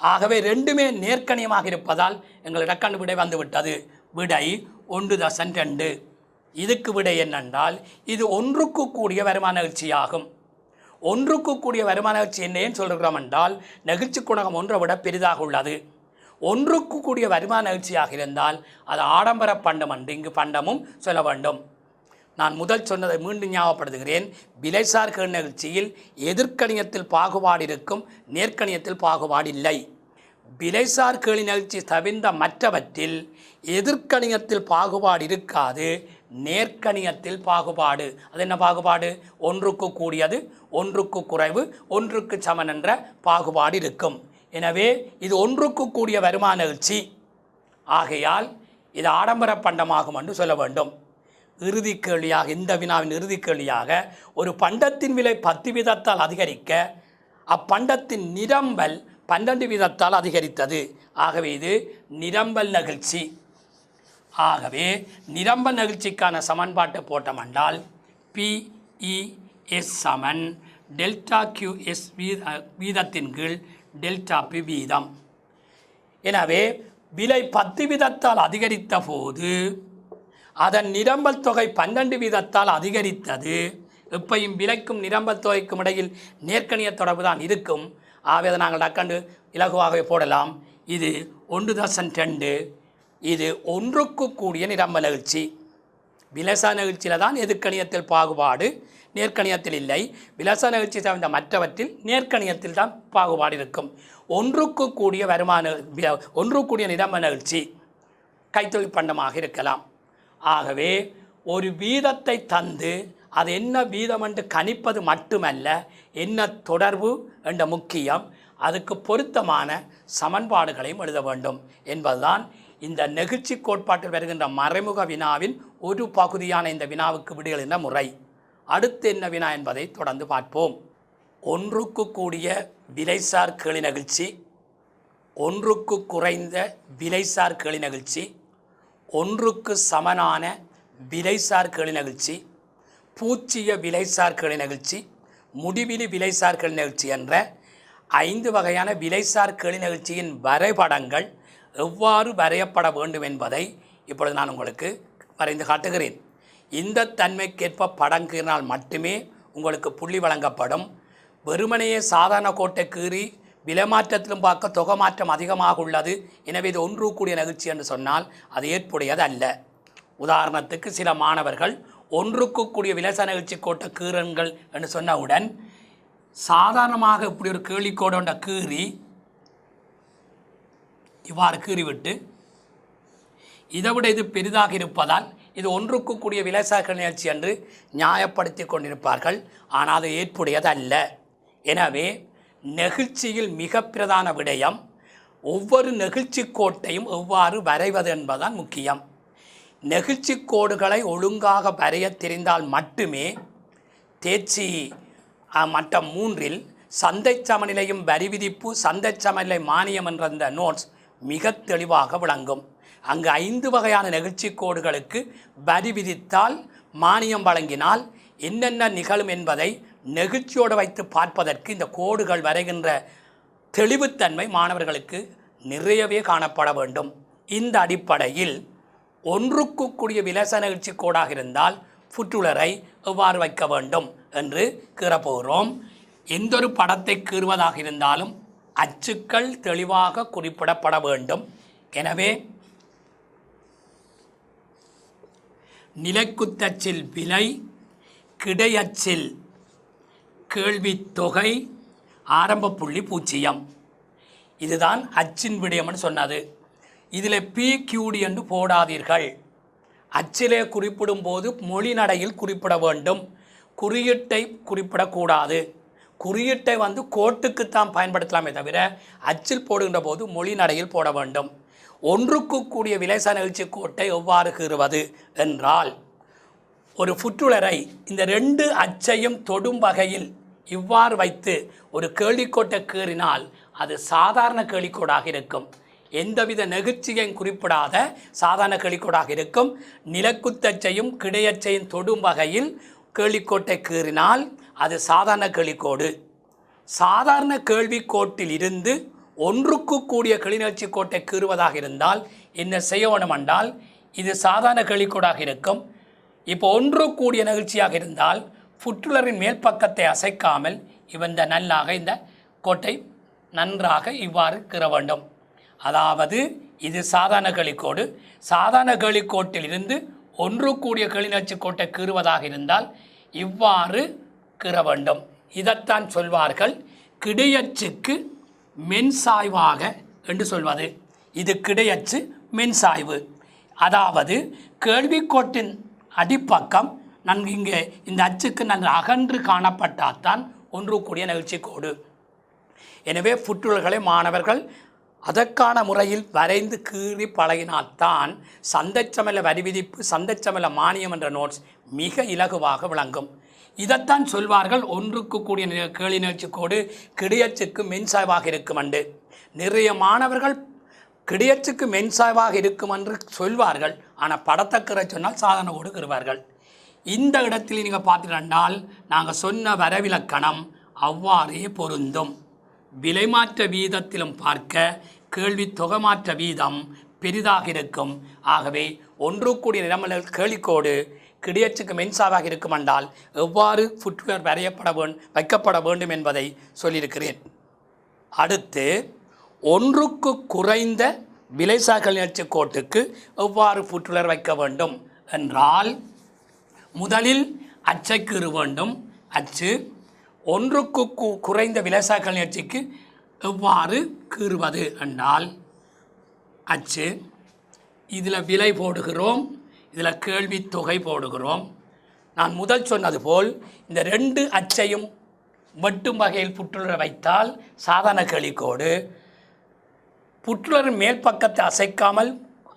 ஆகவே ரெண்டுமே நேர்க்கணியமாக இருப்பதால் எங்களிடக்கான விடை வந்துவிட்டது. விடை 1.2. இதுக்கு விடை என்னென்றால் இது ஒன்றுக்கு கூடிய வருமான நிகழ்ச்சியாகும். ஒன்றுக்கு கூடிய வருமான நிகழ்ச்சி என்னன்னு சொல்கிறோம் என்றால் நெகிழ்ச்சி குணகம் ஒன்றை விட பெரிதாக உள்ளது. ஒன்றுக்கு கூடிய வருமான நிகழ்ச்சியாக இருந்தால் அது ஆடம்பர பண்டம் என்று இங்கு பண்டமும் சொல்ல வேண்டும். நான் முதல் சொன்னதை மீண்டும் ஞாபகப்படுத்துகிறேன். விலைசார் கேள்வி நிகழ்ச்சியில் எதிர்க்கணியத்தில் பாகுபாடு இருக்கும், நேர்க்கணியத்தில் பாகுபாடு இல்லை. விலைசார் கேள்வி நிகழ்ச்சி தவிர்ந்த மற்றவற்றில் எதிர்க்கணியத்தில் பாகுபாடு இருக்காது, நேர்க்கணியத்தில் பாகுபாடு. அது என்ன பாகுபாடு? ஒன்றுக்கு கூடியது, ஒன்றுக்கு குறைவு, ஒன்றுக்கு சமன் என்ற பாகுபாடு இருக்கும். எனவே இது ஒன்றுக்கு கூடிய வருமான நிகழ்ச்சி. ஆகையால் இது ஆடம்பர பண்டமாகும் என்று சொல்ல வேண்டும். இறுதி கேள்வியாக, இந்த வினாவின் இறுதி கேள்வியாக, ஒரு பண்டத்தின் விலை 10 வீதத்தால் அதிகரிக்க அப்பண்டத்தின் நிரம்பல் 12 வீதத்தால் அதிகரித்தது. ஆகவே இது நிரம்பல் நிகழ்ச்சி. ஆகவே நிரம்பல் நிகழ்ச்சிக்கான சமன்பாட்டை போட்டோமென்றால் PES சமன் டெல்டா QS வீதத்தின் கீழ் டெல்டா P வீதம். எனவே விலை 10 வீதத்தால் அதிகரித்த போது அதன் நிரம்பல் தொகை 12 வீதத்தால் அதிகரித்தது. எப்பையும் விலைக்கும் நிரம்பல் தொகைக்கும் இடையில் நேர்க்கணிய தொடர்பு தான் இருக்கும். ஆகவே அதை நாங்கள் டக்கண்டு இலகுவாகவே போடலாம். இது 1.2. இது ஒன்றுக்கு கூடிய நிரம்பல் நிகழ்ச்சி. விலைசா நிகழ்ச்சியில் தான் எதிர்க்கணியத்தில் பாகுபாடு, நேர்க்கணியத்தில் இல்லை. விலைசா நிகழ்ச்சி தவிர்த்த மற்றவற்றில் நேர்க்கணியத்தில் தான் பாகுபாடு இருக்கும். ஒன்றுக்கு கூடிய ஒன்று கூடிய நிரம்பல் நிகழ்ச்சி கைத்தொழில் பண்டமாக இருக்கலாம். ஆகவே ஒரு வீதத்தை தந்து அது என்ன வீதம் என்று கணிப்பது மட்டுமல்ல, என்ன தொடர்பு என்ற முக்கியம், அதுக்கு பொருத்தமான சமன்பாடுகளையும் எழுத வேண்டும் என்பதுதான் இந்த நெகிழ்ச்சி கோட்பாட்டில் வருகின்ற மறைமுக வினாவின் ஒரு பகுதியான இந்த வினாவுக்கு விடுகின்ற முறை. அடுத்து என்ன வினா என்பதை தொடர்ந்து பார்ப்போம். ஒன்றுக்கு கூடிய விலைசார் கேள்வி நிகழ்ச்சி, ஒன்றுக்கு குறைந்த விலைசார் கேள்வி நிகழ்ச்சி, ஒன்றுக்கு சமனான விலைசார் கேள்வி நிகழ்ச்சி, பூச்சிய விலைசார் கேள்வி நிகழ்ச்சி, முடிவிலி விலைசார் கேள்வி நிகழ்ச்சி என்ற 5 வகையான விலைசார் கேள்வி நிகழ்ச்சியின் வரைபடங்கள் எவ்வாறு வரையப்பட வேண்டும் என்பதை இப்பொழுது நான் உங்களுக்கு வரைந்து காட்டுகிறேன். இந்த தன்மைக்கேற்ப படங்கினால் மட்டுமே உங்களுக்கு புள்ளி வழங்கப்படும். வெறுமனையே சாதாரண கோட்டை கீறி விலை மாற்றத்திலும் பார்க்க தொகை மாற்றம் அதிகமாக உள்ளது, எனவே இது ஒன்று கூடிய நிகழ்ச்சி என்று சொன்னால் அது ஏற்புடையது அல்ல. உதாரணத்துக்கு சில மாணவர்கள் ஒன்றுக்கு கூடிய விலைசார் நிகழ்ச்சி கோட்டை கீறன்கள் என்று சொன்னவுடன் சாதாரணமாக இப்படி ஒரு கேள்விக்கோடு ஒன்றை கீறி இவ்வாறு கீறிவிட்டு இதை விட இது பெரிதாக இருப்பதால் இது ஒன்றுக்கு கூடிய விலைசார் நிகழ்ச்சி என்று நியாயப்படுத்தி கொண்டிருப்பார்கள். ஆனால் அது ஏற்புடையது அல்ல. எனவே நெகிழ்ச்சியில் மிக பிரதான விடயம் ஒவ்வொரு நெகிழ்ச்சி கோட்டையும் எவ்வாறு வரைவது என்பதுதான் முக்கியம். நெகிழ்ச்சி கோடுகளை ஒழுங்காக வரைய தெரிந்தால் மட்டுமே தேர்ச்சி மட்டம் 3இல் சந்தை சமநிலையும் வரி விதிப்பு, சந்தை சமநிலை மானியம் என்ற இந்த நோட்ஸ் மிக தெளிவாக விளங்கும். அங்கு 5 வகையான நெகிழ்ச்சி கோடுகளுக்கு வரி விதித்தால், மானியம் வழங்கினால் என்னென்ன நிகழும் என்பதை நெகிழ்ச்சியோடு வைத்து பார்ப்பதற்கு இந்த கோடுகள் வரைகின்ற தெளிவுத்தன்மை மாணவர்களுக்கு நிறையவே காணப்பட வேண்டும். இந்த அடிப்படையில் ஒன்றுக்கு கூடிய விலச நிகழ்ச்சி கோடாக இருந்தால் புற்றுலரை எவ்வாறு வைக்க வேண்டும் என்று கூறப்போகிறோம். எந்தொரு படத்தை கீறுவதாக இருந்தாலும் அச்சுக்கள் தெளிவாக குறிப்பிடப்பட வேண்டும். எனவே நிலைக்குத்தச்சில் விலை, கிடையச்சில் கேள்வித்தொகை, ஆரம்ப புள்ளி 0. இதுதான் அச்சின் விடயம்னு சொன்னது. இதில் PQD என்று போடாதீர்கள். அச்சிலே குறிப்பிடும் போது மொழி நடையில் குறிப்பிட வேண்டும். குறியீட்டை குறிப்பிடக்கூடாது. குறியீட்டை கோட்டுக்குத்தான் பயன்படுத்தலாமே தவிர அச்சில் போடுகின்ற போது மொழி நடையில் போட வேண்டும். ஒன்றுக்கு கூடிய விலைச நிகழ்ச்சி கோட்டை எவ்வாறு கீறுவது என்றால், ஒரு புற்றுலரை இந்த 2 அச்சையும் தொடும் வகையில் இவ்வாறு வைத்து ஒரு கேள்விக்கோட்டை கீறினால் அது சாதாரண கேள்விக்கோடாக இருக்கும். எந்தவித நெகிழ்ச்சியையும் குறிப்பிடாத சாதாரண கேள்விக்கோடாக இருக்கும். நிலக்குத்தச்சையும் கிடையச்சையும் தொடும் வகையில் கேள்விக்கோட்டை கீறினால் அது சாதாரண கேள்விக்கோடு. சாதாரண கேள்விக்கோட்டில் இருந்து ஒன்றுக்கு கூடிய கிளிநொச்சி கோட்டை கீறுவதாக இருந்தால் என்ன செய்ய வேண்டும் என்றால், இது சாதாரண கேள்விக்கோடாக இருக்கும். இப்போ ஒன்று கூடிய நிகழ்ச்சியாக இருந்தால் புற்றுலரின் மேல் பக்கத்தை அசைக்காமல் நல்லாக இந்த கோட்டை நன்றாக இவ்வாறு கீற வேண்டும். அதாவது இது சாதாரண கேள்விக்கோடு. சாதாரண கேள்விக்கோட்டில் இருந்து ஒன்று கூடிய கிளிநொச்சி கோட்டை கீறுவதாக இருந்தால் இவ்வாறு கீற வேண்டும். இதைத்தான் சொல்வார்கள் கிடையச்சுக்கு மென்சாய்வாக என்று சொல்வது. இது கிடையச்சு மென்சாய்வு. அதாவது கேள்விக்கோட்டின் அடிப்பக்கம் நன்கு இங்கே இந்த அச்சுக்கு நன்கு அகன்று காணப்பட்டால்தான் ஒன்று கூடிய நிகழ்ச்சி கோடு. எனவே புற்றுலர்களை மாணவர்கள் அதற்கான முறையில் வரைந்து கீறி பழகினால்தான் சந்தைச்சமல வரி விதிப்பு, சந்தைச்சமல மானியம் என்ற நோட்ஸ் மிக இலகுவாக விளங்கும். இதைத்தான் சொல்வார்கள் ஒன்றுக்கு கூடிய கேள்வி நிகழ்ச்சி கோடு கிடையச்சுக்கு மென்சாய்வாக இருக்கும் என்று. நிறைய மாணவர்கள் கிடையச்சுக்கு மென்சாய்வாக இருக்கும் என்று சொல்வார்கள். ஆனால் படத்தை கீற சொன்னால் சாதாரண கோடு கீறுவார்கள். இந்த இடத்தில் நீங்கள் பார்த்துட்டால் நாங்கள் சொன்ன வரவிலக்கணம் அவ்வாறே பொருந்தும். விலைமாற்ற வீதத்திலும் பார்க்க கேள்வி தொகைமாற்ற வீதம் பெரிதாக இருக்கும். ஆகவே ஒன்று கூடிய நிலமல கேள்விக்கோடு கிடையச்சுக்கு மென்சாவாக இருக்கும் என்றால் எவ்வாறு புற்றுலர் வைக்கப்பட வேண்டும் என்பதை சொல்லியிருக்கிறேன். அடுத்து ஒன்றுக்கு குறைந்த விலைசா கிளிநொச்சி கோட்டுக்கு எவ்வாறு புற்றுலர் வைக்க வேண்டும் என்றால், முதலில் அச்சை கீற வேண்டும். அச்சு ஒன்றுக்கு குறைந்த விலைசா கிளிநொச்சிக்கு எவ்வாறு கீறுவது என்றால், அச்சு இதில் விலை போடுகிறோம், இதில் கேள்வி தொகை போடுகிறோம். நான் முதல் சொன்னது போல் இந்த 2 அச்சையும் வெட்டும் வகையில் புற்றுலரை வைத்தால் சாதாரண கேள்விக்கோடு. புற்றுலரின் மேல் பக்கத்தை அசைக்காமல்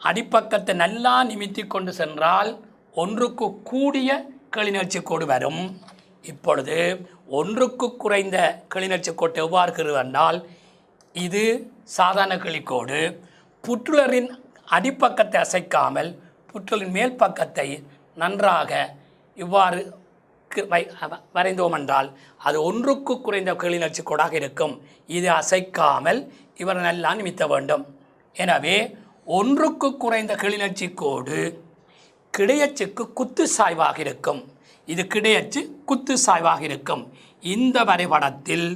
அடிப்பக்கத்தை நல்லா நிமித்தி கொண்டு சென்றால் ஒன்றுக்கு கூடிய கிளிநொச்சி கோடு வரும். இப்பொழுது ஒன்றுக்கு குறைந்த கிளிநொச்சி கோட்டை எவ்வாறு கீறுவென்றால், இது சாதாரண கேள்விக்கோடு. புற்றுலரின் அடிப்பக்கத்தை அசைக்காமல் புற்றுலரின் மேல் பக்கத்தை நன்றாக இவ்வாறு வரைந்தோம் என்றால் அது ஒன்றுக்கு குறைந்த கிளிநொச்சி கோடாக இருக்கும். இது அசைக்காமல் இவர் நல்லா நிமித்த வேண்டும். எனவே ஒன்றுக்கு குறைந்த கிளிநொச்சி கோடு கிடையச்சுக்கு குத்து சாய்வாக இருக்கும். இது கிடையச்சு குத்து சாய்வாக இருக்கும். இந்த வரைபடத்தில்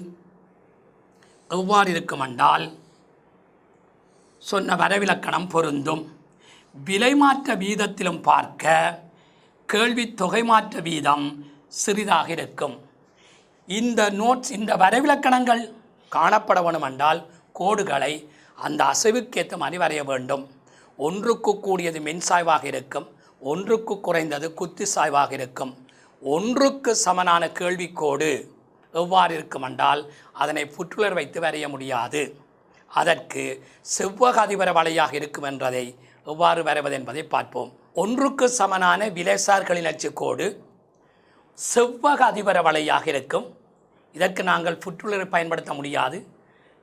எவ்வாறு இருக்கும் என்றால் சொன்ன வரவிலக்கணம் பொருந்தும். விலைமாற்ற வீதத்திலும் பார்க்க கேள்வி தொகை மாற்ற வீதம் சிறிதாக இருக்கும். இந்த நோட்ஸ் இந்த வரவிலக்கணங்கள் காணப்பட வேண்டும் என்றால் கோடுகளை அந்த அசைவுக்கேற்ற மாதிரி வரைய வேண்டும். ஒன்றுக்கு கூடியது மென்சாய்வாக இருக்கும், ஒன்றுக்கு குறைந்தது குத்து சாய்வாக இருக்கும். ஒன்றுக்கு சமனான கேள்விக்கோடு எவ்வாறு இருக்கும் என்றால் அதனை புற்றுலர் வைத்து வரைய முடியாது. அதற்கு செவ்வக அதிபர வளையாக இருக்கும் என்றதை எவ்வாறு வரைவது என்பதை பார்ப்போம். ஒன்றுக்கு சமனான விலைசார் கிளிநொச்சி கோடு செவ்வக அதிபர வளையாக இருக்கும். இதற்கு நாங்கள் புற்றுலரை பயன்படுத்த முடியாது.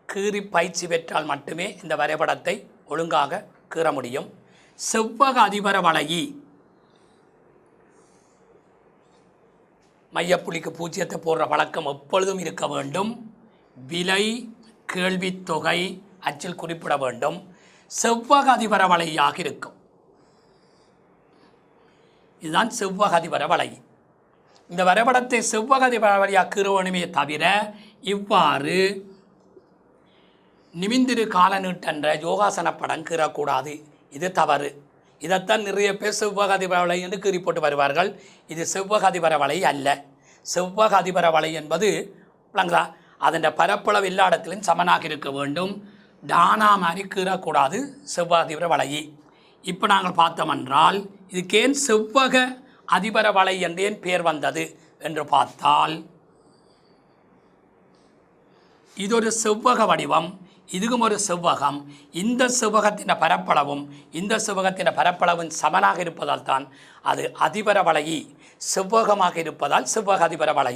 கீறி பயிற்சி பெற்றால் மட்டுமே இந்த வரைபடத்தை ஒழுங்காக கீற முடியும். செவ்வக அதிபர வளையி மையப்புள்ளிக்கு 0 போடுற வழக்கம் எப்பொழுதும் இருக்க வேண்டும். விலை கேள்வித்தொகை அச்சில் குறிப்பிட வேண்டும். செவ்வக அதிபர வளையாக இருக்கும். இதுதான் செவ்வக அதிபர வளை. இந்த வரைபடத்தை செவ்வக அதிபர வழியாக கீறவனுமே தவிர இவ்வாறு நிமிந்திரு கால நீட்டென்ற யோகாசன படம் கீறக்கூடாது. இது தவறு. இதைத்தான் நிறைய பேர் செவ்வக அதிபர வளை என்று கீறி போட்டு வருவார்கள். இது செவ்வக அதிபர வளை அல்ல. செவ்வக அதிபர வளை என்பது விளங்குதா, அதன் பரப்பளவு எல்லா இடத்திலும் சமனாக இருக்க வேண்டும். டானா மாதிரி கீறக்கூடாது செவ்வக அதிபர வளை. இப்போ நாங்கள் பார்த்தோம் என்றால் இதுக்கேன் செவ்வக அதிபர வளை என்றேன் பெயர் வந்தது என்று பார்த்தால், இது ஒரு செவ்வக வடிவம், இதுவும் ஒரு செவ்வகம். இந்த செவ்வகத்தின் பரப்பளவும் இந்த செவ்வகத்தின் பரப்பளவும் சமனாக இருப்பதால் தான் அது அதிபர வளை. செவ்வகமாக இருப்பதால் செவ்வக அதிபர வளை.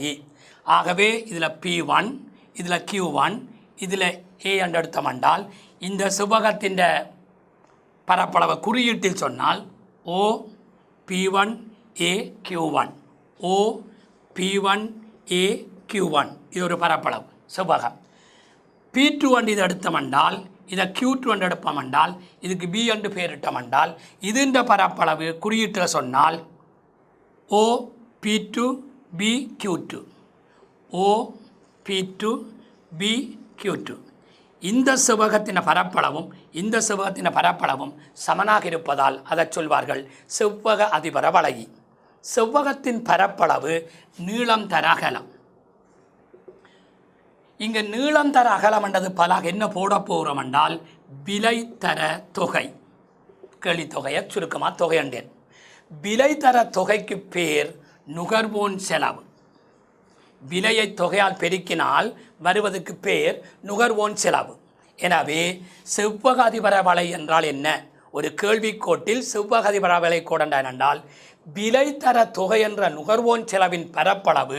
ஆகவே இதில் P1, இதில் Q1, இதில் A என்று எடுத்தோம்னால் இந்த செவ்வகத்தின் பரப்பளவை குறியீட்டில் சொன்னால் O P1 A Q1, O P1 A Q1, இது ஒரு பரப்பளவு செவ்வகம். P2 இதை எடுத்தோம்னால் இதை Q2 எடுப்போம்னால் இதுக்கு B என்று பெயரிட்டோம்னால் இது இந்த பரப்பளவு குறியீட்டில் சொன்னால் O P2 B Q2, O P2 B Q2. இந்த செவ்வகத்தின் பரப்பளவும் இந்த செவ்வகத்தின் பரப்பளவும் சமனாக இருப்பதால் அதை சொல்வார்கள் செவ்வக அதிபர வளை. செவ்வகத்தின் பரப்பளவு நீளம் தர அகலம். இங்கே நீளம் தர அகலம் என்றது பலாக என்ன போட போகிறோம் என்றால் விலை தர தொகை. கேள்வித்தொகையை சுருக்கமாக தொகை என்றேன். விலை தர தொகைக்கு பேர் நுகர்வோன் செலவு. விலையை தொகையால் பெருக்கினால் வருவதற்கு பேர் நுகர்வோன் செலவு. எனவே செவ்வக அதிபர வளை என்றால் என்ன? ஒரு கேள்விக்கோட்டில் செவ்வக அதிபர வளை கோடண்டா என்றால் விலை தர தொகை என்ற நுகர்வோன் செலவின் பரப்பளவு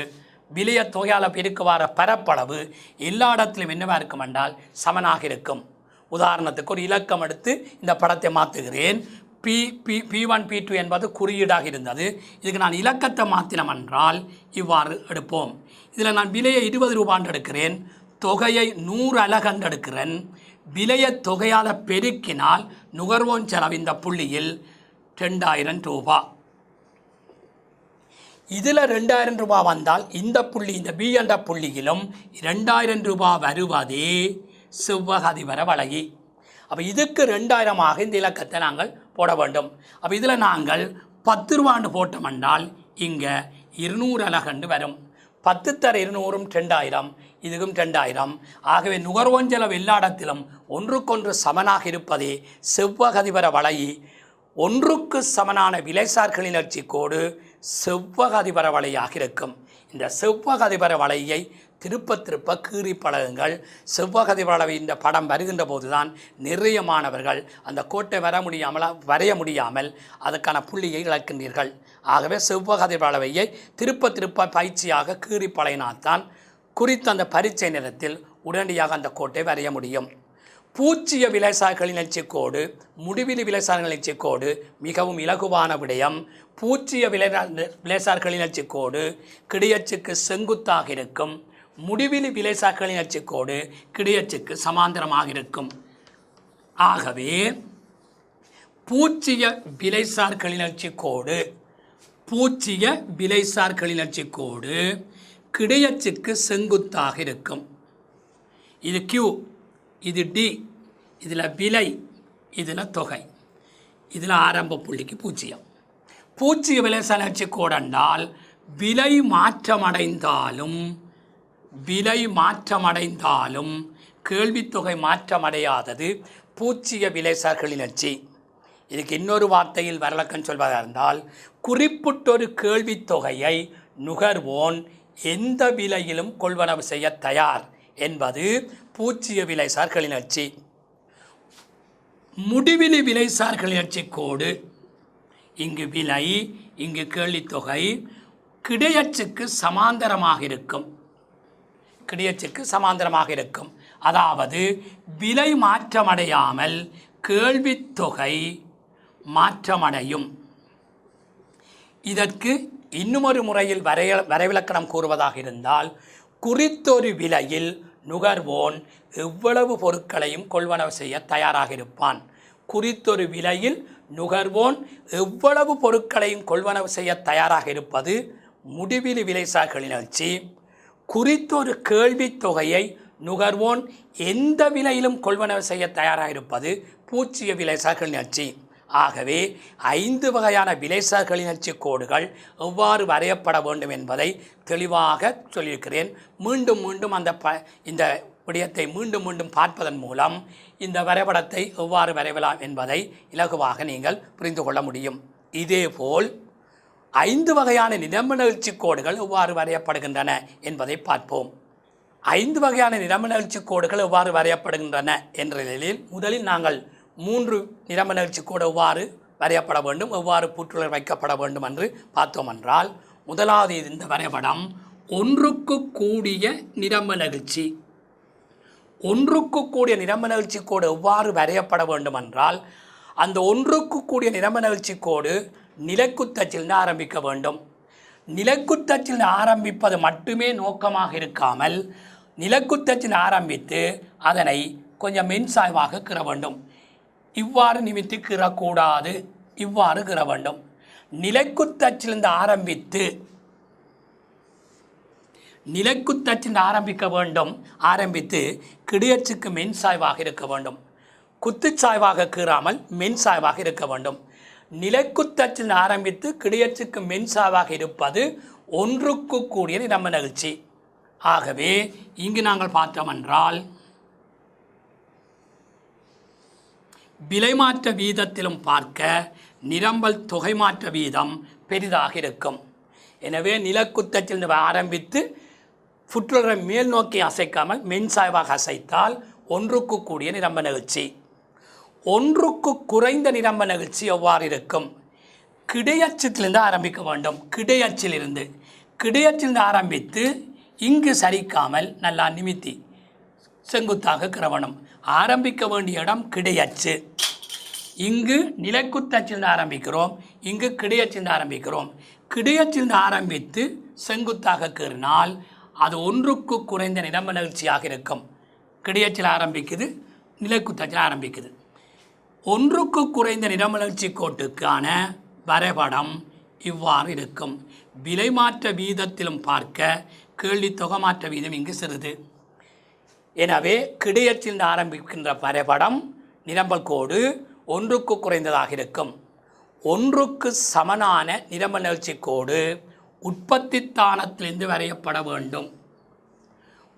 விலைய தொகையால் பெருக்க வர பரப்பளவு எல்லா இடத்திலும் என்னவாக இருக்கும் என்றால் சமனாக இருக்கும். உதாரணத்துக்கு ஒரு இலக்கம் எடுத்து இந்த படத்தை மாற்றுகிறேன். P1 P2 என்பது குறியீடாக இருந்தது. இதுக்கு நான் இலக்கத்தை மாற்றினோம் என்றால் இவ்வாறு எடுப்போம். இதில் நான் விலையை 20 ரூபான்னு எடுக்கிறேன், தொகையை 100 அலகன்று எடுக்கிறேன். விலையை தொகையால் பெருக்கினால் நுகர்வோன் செலவு இந்த புள்ளியில் 2000 ரூபா. இதில் 2000 ரூபா வந்தால் இந்த புள்ளி இந்த B என்ற புள்ளியிலும் 2000 ரூபா வருவதே செவ்வக அதிபர வளை. அப்போ இதுக்கு 2000 இந்த இலக்கத்தை நாங்கள் போட வேண்டும். அப்போ இதில் நாங்கள் 10 ரூபான்னு போட்டோம் என்றால் இங்கே 200 அலகண்டு வரும். 10 தர 200 2000, இதுக்கும் 2000. ஆகவே நுகர்வோன் செலவு எல்லா இடத்திலும் ஒன்றுக்கொன்று சமனாக இருப்பதே செவ்வக அதிபர வளை. ஒன்றுக்கு சமனான விலைசார் கிளர்ச்சி கோடு செவ்வக அதிபர வளையாக இருக்கும். இந்த செவ்வக அதிபர வளையை திருப்ப திருப்ப கீறி பழகுங்கள். செவ்வக அதிபர வளை இந்த படம் வருகின்ற போதுதான் நிறைய மாணவர்கள் அந்த கோட்டை வரைய முடியாமல் அதுக்கான புள்ளியை இழக்கின்றீர்கள். ஆகவே செவ்வக அதிபர வளையை திருப்ப திருப்ப பயிற்சியாக கீறி பழகினால்தான் குறித்த அந்த பரீட்சை நேரத்தில் உடனடியாக அந்த கோட்டை வரைய முடியும். பூச்சிய விலைசார் கிளர்ச்சி கோடு முடிவிலி விலைசார் கிளர்ச்சி கோடு மிகவும் இலகுவான விடயம். பூச்சிய விலைசார் கிளர்ச்சி கோடு கிடையச்சுக்கு செங்குத்தாக இருக்கும். முடிவிலி விலைசார் கிளர்ச்சி கோடு கிடையச்சுக்கு சமாந்தரமாக இருக்கும். ஆகவே பூச்சிய விலைசார் கிளர்ச்சி கோடு கிடையச்சுக்கு செங்குத்தாக இருக்கும். இது Q, இது D, இதில் விலை, இதில் தொகை, இதில் ஆரம்ப புள்ளிக்கு பூஜ்ஜியம். பூஜ்ஜிய விலைசார்ச்சி கோடென்றால் விலை மாற்றமடைந்தாலும் கேள்வித்தொகை மாற்றமடையாதது பூஜ்ஜிய விலைசார் கிளர்ச்சி. இதுக்கு இன்னொரு வார்த்தையில் வரலக்கன் சொல்வதாக இருந்தால் குறிப்பிட்டொரு கேள்வித்தொகையை நுகர்வோன் எந்த விலையிலும் கொள்வனவு செய்ய தயார் என்பது பூச்சிய விலைசார் கிளர்ச்சி. முடிவிலி விலைசார் கிளர்ச்சி கோடு இங்கு விலை, இங்கு கேள்வித்தொகை கிடையச்சுக்கு சமாந்தரமாக இருக்கும். அதாவது விலை மாற்றமடையாமல் கேள்வித்தொகை மாற்றமடையும். இதற்கு இன்னுமொரு முறையில் வரைவிலக்கணம் கூறுவதாக இருந்தால் குறித்தொரு விலையில் நுகர்வோன் எவ்வளவு பொருட்களையும் கொள்வனவு செய்ய தயாராக இருப்பான். குறித்தொரு விலையில் நுகர்வோன் எவ்வளவு பொருட்களையும் கொள்வனவு செய்ய தயாராக இருப்பது முடிவிலி விலைசார் கிளிநொச்சி. குறித்தொரு கேள்வித் தொகையை நுகர்வோன் எந்த விலையிலும் கொள்வனவு செய்ய தயாராக இருப்பது பூச்சிய விலைசார் கிளிநொச்சி. ஆகவே 5 வகையான விலைசார் கிளிநொச்சி கோடுகள் எவ்வாறு வரையப்பட வேண்டும் என்பதை தெளிவாக சொல்லியிருக்கிறேன். மீண்டும் மீண்டும் இந்த விடயத்தை மீண்டும் பார்ப்பதன் மூலம் இந்த வரைபடத்தை எவ்வாறு வரையலாம் என்பதை இலகுவாக நீங்கள் புரிந்து கொள்ள முடியும். இதேபோல் 5 வகையான நிரம்ப நிகழ்ச்சி கோடுகள் எவ்வாறு வரையப்படுகின்றன என்பதை பார்ப்போம். 5 வகையான நிரம்ப நிகழ்ச்சி கோடுகள் எவ்வாறு வரையப்படுகின்றன என்ற நிலையில் முதலில் நாங்கள் 3 நிரம்ப நிகழ்ச்சி கோடு எவ்வாறு வரையப்பட வேண்டும், எவ்வாறு புற்றுலர் வைக்கப்பட வேண்டும் என்று பார்த்தோம் என்றால், முதலாவது இந்த வரைபடம் ஒன்றுக்கு கூடிய நிரம்ப நிகழ்ச்சி. ஒன்றுக்கு கூடிய நிரம்ப நிகழ்ச்சி கோடு எவ்வாறு வரையப்பட வேண்டும் என்றால், அந்த ஒன்றுக்கு கூடிய நிரம்ப நிகழ்ச்சி கோடு நிலைக்குத்தச்சிலிருந்து ஆரம்பிக்க வேண்டும். நிலைக்குத்தச்சில் ஆரம்பிப்பது மட்டுமே நோக்கமாக இருக்காமல் நிலைக்குத்தச்சில் ஆரம்பித்து அதனை கொஞ்சம் மென்சாய்வாக கிற வேண்டும். இவ்வாறு நிமித்து கிறக்கூடாது, இவ்வாறு கிற வேண்டும். நிலைக்குத்தச்சிலிருந்து ஆரம்பித்து நிலைக்குத்தச்சில் ஆரம்பிக்க வேண்டும். ஆரம்பித்து கிடையச்சுக்கு மென்சாய்வாக இருக்க வேண்டும். குத்துச்சாய்வாக கீறாமல் மென்சாய்வாக இருக்க வேண்டும். நிலைக்குத்தச்சில் ஆரம்பித்து கிடையச்சுக்கு மென்சாய்வாக இருப்பது ஒன்றுக்கு கூடிய நிரம்ப நிகழ்ச்சி. ஆகவே இங்கு நாங்கள் பார்த்தோம் என்றால் விலைமாற்ற வீதத்திலும் பார்க்க நிரம்பல் தொகை மாற்ற வீதம் பெரிதாக இருக்கும். எனவே நிலக்குத்தச்சில் ஆரம்பித்து புற்றுலரை மேல் நோக்கி அசைக்காமல் மென்சாய்வாக அசைத்தால் ஒன்றுக்கு கூடிய நிரம்ப நிகழ்ச்சி. ஒன்றுக்கு குறைந்த நிரம்ப நிகழ்ச்சி எவ்வாறு இருக்கும்? கிடையச்சிலிருந்து ஆரம்பிக்க வேண்டும். கிடையச்சிலிருந்து ஆரம்பித்து இங்கு சரிக்காமல் நல்லா நிமித்தி செங்குத்தாக கிரவணம். ஆரம்பிக்க வேண்டிய இடம் கிடையச்சு. இங்கு நிலைக்குத்தச்சிலிருந்து ஆரம்பிக்கிறோம், இங்கு கிடையச்சிலிருந்து ஆரம்பிக்கிறோம். கிடையச்சிலிருந்து ஆரம்பித்து செங்குத்தாக கீறினால் அது ஒன்றுக்கு குறைந்த நிரம்ப நிகழ்ச்சியாக இருக்கும். கிடையச்சில் ஆரம்பிக்குது, நிலைக்குத்தச்சில் ஆரம்பிக்குது. ஒன்றுக்கு குறைந்த நிரம்ப நிகழ்ச்சி கோட்டுக்கான வரைபடம் இவ்வாறு இருக்கும். விலை மாற்ற வீதத்திலும் பார்க்க கேள்வி தொகை மாற்ற வீதம் இங்கு சிறிது. எனவே கிடையச்சிலிருந்து ஆரம்பிக்கின்ற வரைபடம் நிரம்பல் கோடு ஒன்றுக்கு குறைந்ததாக இருக்கும். ஒன்றுக்கு சமனான நிரம்ப நிகழ்ச்சி கோடு உற்பத்தி தானத்திலிருந்து வரையப்பட வேண்டும்.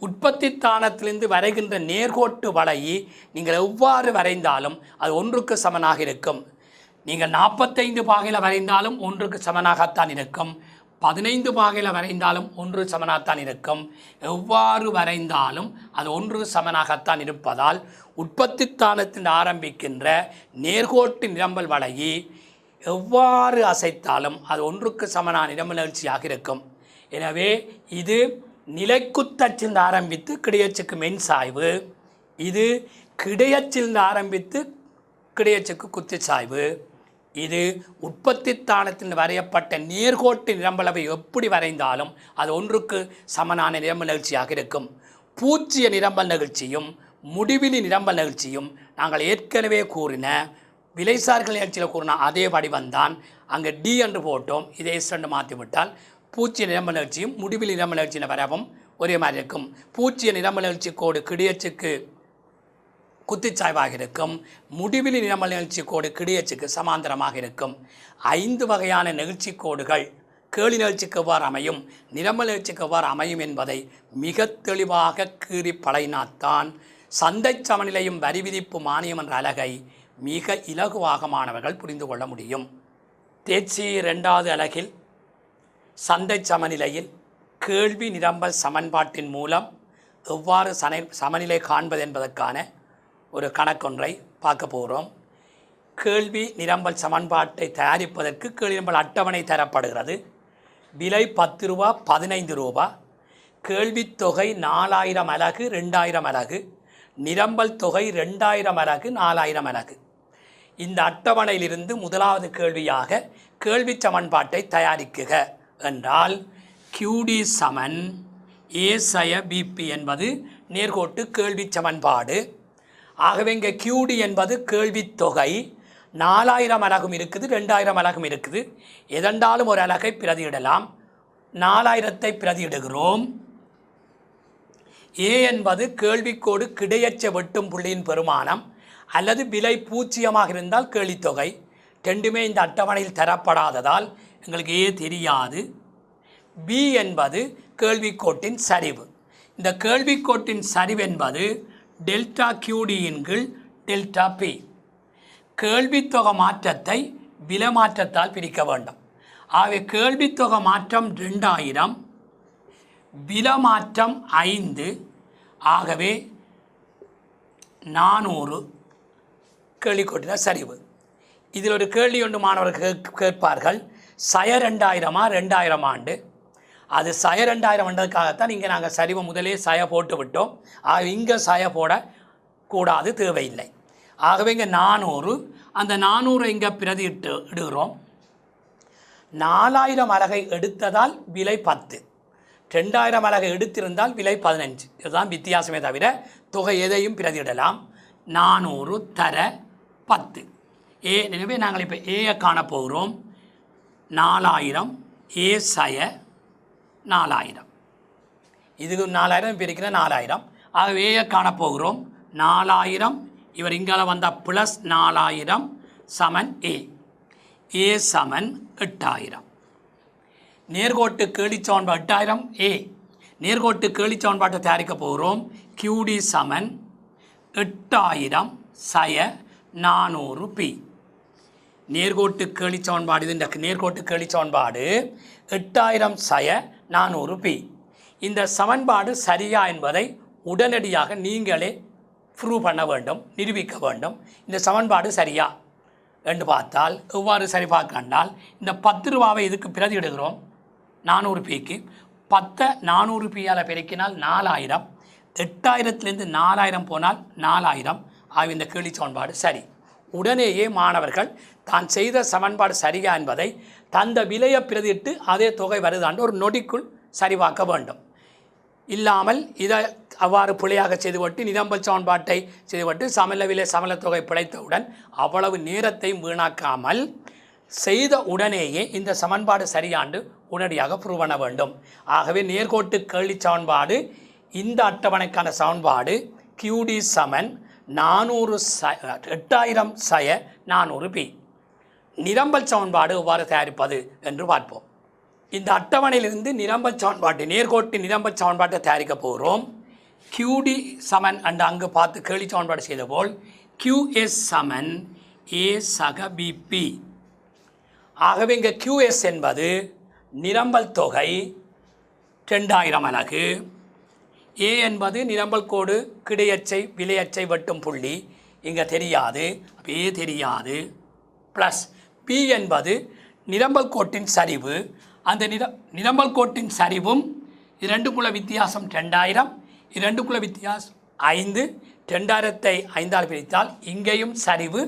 உற்பத்தி தானத்திலிருந்து வரைகின்ற நேர்கோட்டு வளையை நீங்கள் எவ்வாறு வரைந்தாலும் அது ஒன்றுக்கு சமனாக இருக்கும். நீங்கள் 45 பாகையில் வரைந்தாலும் ஒன்றுக்கு சமனாகத்தான் இருக்கும். 15 பாகையில் வரைந்தாலும் ஒன்று சமனாகத்தான் இருக்கும். எவ்வாறு வரைந்தாலும் அது ஒன்று சமனாகத்தான் இருப்பதால் உற்பத்தி தானத்தில் ஆரம்பிக்கின்ற நேர்கோட்டு நிரம்பல் வளையை எவ்வாறு அசைத்தாலும் அது ஒன்றுக்கு சமனான நிரம்ப நிகழ்ச்சியாக இருக்கும். எனவே இது நிலைக்குத்தச்சிலிருந்து ஆரம்பித்து கிடையச்சுக்கு மென்சாய்வு, இது கிடையச்சிலிருந்து ஆரம்பித்து கிடையச்சுக்கு குத்துச்சாய்வு. இது உற்பத்தி தானத்தில் வரையப்பட்ட நேர்கோட்டு நிரம்பளவை எப்படி வரைந்தாலும் அது ஒன்றுக்கு சமனான நிரம்ப நிகழ்ச்சியாக இருக்கும். பூச்சிய நிரம்பல் நிகழ்ச்சியும் முடிவிலி நிரம்பல் நிகழ்ச்சியும் நாங்கள் ஏற்கனவே கூறின விலைசார்கள் நிகழ்ச்சியில் கூறின அதே வடிவந்தான். அங்கே டி என்று போட்டோம், இதை எஸ் என்று மாற்றிவிட்டால் பூச்சிய நிரம்ப நிகழ்ச்சியும் முடிவில் நிரம்ப நிகழ்ச்சியின் வரவும் ஒரே மாதிரி இருக்கும். பூச்சிய நிரம்ப நிகழ்ச்சி கோடு கிடையச்சுக்கு குத்துச்சாய்வாக இருக்கும். முடிவில் நிரம்ப நிகழ்ச்சி கோடு கிடையச்சுக்கு சமாந்தரமாக இருக்கும். 5 வகையான நிகழ்ச்சி கோடுகள் கேள்வி நிகழ்ச்சிக்கு எவ்வாறு அமையும், நிரம்ப நிகழ்ச்சிக்கு எவ்வாறு அமையும் என்பதை மிக தெளிவாக கீறி பழகினாத்தான் சந்தை சமநிலையும் வரி விதிப்பு மானியம் என்ற அலகை மிக இலகுவாக மாணவர்கள் புரிந்து கொள்ள முடியும். தேர்ச்சி 2வது அலகில் சந்தை சமநிலையில் கேள்வி நிரம்பல் சமன்பாட்டின் மூலம் எவ்வாறு சமநிலை காண்பது என்பதற்கான ஒரு கணக்கொன்றை பார்க்க போகிறோம். கேள்வி நிரம்பல் சமன்பாட்டை தயாரிப்பதற்கு கேள்வி நிரம்பல் அட்டவணை தரப்படுகிறது. விலை 10 ரூபா, 15 ரூபா. கேள்வித்தொகை 4000 அலகு, 2000 அலகு. நிரம்பல் தொகை 2000 அலகு, 4000 அலகு. இந்த அட்டவணையிலிருந்து முதலாவது கேள்வியாக கேள்வி சமன்பாட்டை தயாரிக்குக என்றால் QD சமன் ஏ சய பிபி என்பது நேர்கோட்டு கேள்வி சமன்பாடு. ஆகவே இங்கே கியூடி என்பது கேள்வித்தொகை. 4000 அலகும் இருக்குது, 2000 அலகும் இருக்குது. எதென்றாலும் ஒரு அலகை பிரதியிடலாம். 4000ஐ பிரதியிடுகிறோம். ஏ என்பது கேள்விக்கோடு கிடையச்ச வெட்டும் புள்ளியின் பெருமானம் அல்லது விலை 0 இருந்தால் கேள்வித்தொகை. ரெண்டுமே இந்த அட்டவணையில் தரப்படாததால் எங்களுக்கு ஏ தெரியாது. பி என்பது கேள்விக்கோட்டின் சரிவு. இந்த கேள்விக்கோட்டின் சரிவு என்பது டெல்டா கியூடியின் கீழ் டெல்டா பி. கேள்வித்தொகை மாற்றத்தை விலை மாற்றத்தால் பிரிக்க வேண்டும். ஆகவே கேள்வித்தொகை மாற்றம் 2000, விலை மாற்றம் 5. ஆகவே 400 கேள்விக்கோட்டின சரிவு. இதில் ஒரு கேள்வி ஒன்று மாணவர்கள் கேட்பார்கள், சய 2000 ஆண்டு. அது சய 2000 ஆண்டதுக்காகத்தான் இங்கே நாங்கள் சரிவை முதலே சய போட்டு விட்டோம். இங்கே சய போடக்கூடாது, தேவையில்லை. ஆகவே இங்கே 400, அந்த 400 இங்கே இடுகிறோம். 4000 அலகை எடுத்ததால் விலை 10, 2000 அலகை எடுத்திருந்தால் விலை 15. இதுதான் வித்தியாசமே தவிர தொகை எதையும் பிரதியிடலாம். 400 தர 10 ஏ. எனவே நாங்கள் இப்போ ஏயை காணப்போகிறோம். 4000 ஏ சய 4000, இதுக்கு 4000 பிரிக்கிற 4000. ஆகவே ஏயை காணப்போகிறோம். 4000 இவர் இங்கால வந்தால் ப்ளஸ் 4000 சமன் ஏ. ஏ சமன் 8000. நேர்கோட்டு கேள்விச்சமன்பாடு 8000 ஏ. நேர்கோட்டு கேள்விச்சமன்பாட்டை தயாரிக்க போகிறோம். கியூடி சமன் 8000 சய 400 பி. நேர்கோட்டு கேள்விச்சமன்பாடு இது. இந்த நேர்கோட்டு கேள்விச்சமன்பாடு 8000 சய 400 பி. இந்த சமன்பாடு சரியா என்பதை உடனடியாக நீங்களே ப்ரூவ் பண்ண வேண்டும், நிரூபிக்க வேண்டும். இந்த சமன்பாடு சரியா என்று பார்த்தால் எவ்வாறு சரி பார்க்கண்டால், இந்த 10 ரூபாவை இதுக்கு பிரதியிடுகிறோம் 400 பிக்கு. 10 400 பியால் பெருக்கினால் 4000. 8000லேருந்து 4000 போனால் 4000. ஆக இந்த கேள்வி சமன்பாடு சரி. உடனேயே மாணவர்கள் தான் செய்த சமன்பாடு சரியா என்பதை தந்த விலையை பிரதிட்டு அதே தொகை வருதாண்டு ஒரு நொடிக்குள் சரிபார்க்க வேண்டும். இல்லாமல் இதை அவ்வாறு பிழையாக செய்துவிட்டு நிரம்பல் சமன்பாட்டை செய்துவிட்டு சமல சமலத்தொகை பிழைத்தவுடன் அவ்வளவு நேரத்தையும் வீணாக்காமல் செய்த உடனேயே இந்த சமன்பாடு சரியாண்டு உடனடியாக ப்ரூவ் பண்ண வேண்டும். ஆகவே நேர்கோட்டு கேள்வி சமன்பாடு இந்த அட்டவணைக்கான சமன்பாடு கியூடி சமன் 8000 சய 400 பி. நிரம்பல் சமன்பாடு எவ்வாறு தயாரிப்பது என்று பார்ப்போம். இந்த அட்டவணையிலிருந்து நிரம்பல் சமன்பாட்டு நேர்கோட்டு நிரம்பல் சமன்பாட்டை தயாரிக்க போகிறோம். கியூடி சமன் அண்டு அங்கு பார்த்து கேள்வி சமன்பாடு செய்த போல் கியூஎஸ் சமன் ஏ சக பிபி. ஆகவே இங்கே கியூஎஸ் என்பது நிரம்பல் தொகை 2000 அலகு. ஏ என்பது நிரம்பல் கோடு கிடையச்சை விலையச்சை வெட்டும் புள்ளி, இங்கே தெரியாது, ஏ தெரியாது. ப்ளஸ் பி என்பது நிரம்பல் கோட்டின் சரிவு. அந்த நிரம்பல் கோட்டின் சரிவும் இரண்டுக்குள்ள வித்தியாசம் 2000, இரண்டுக்குள்ள வித்தியாசம் 5. 2000ஐ 5ஆல் பிரித்தால் இங்கேயும் சரிவு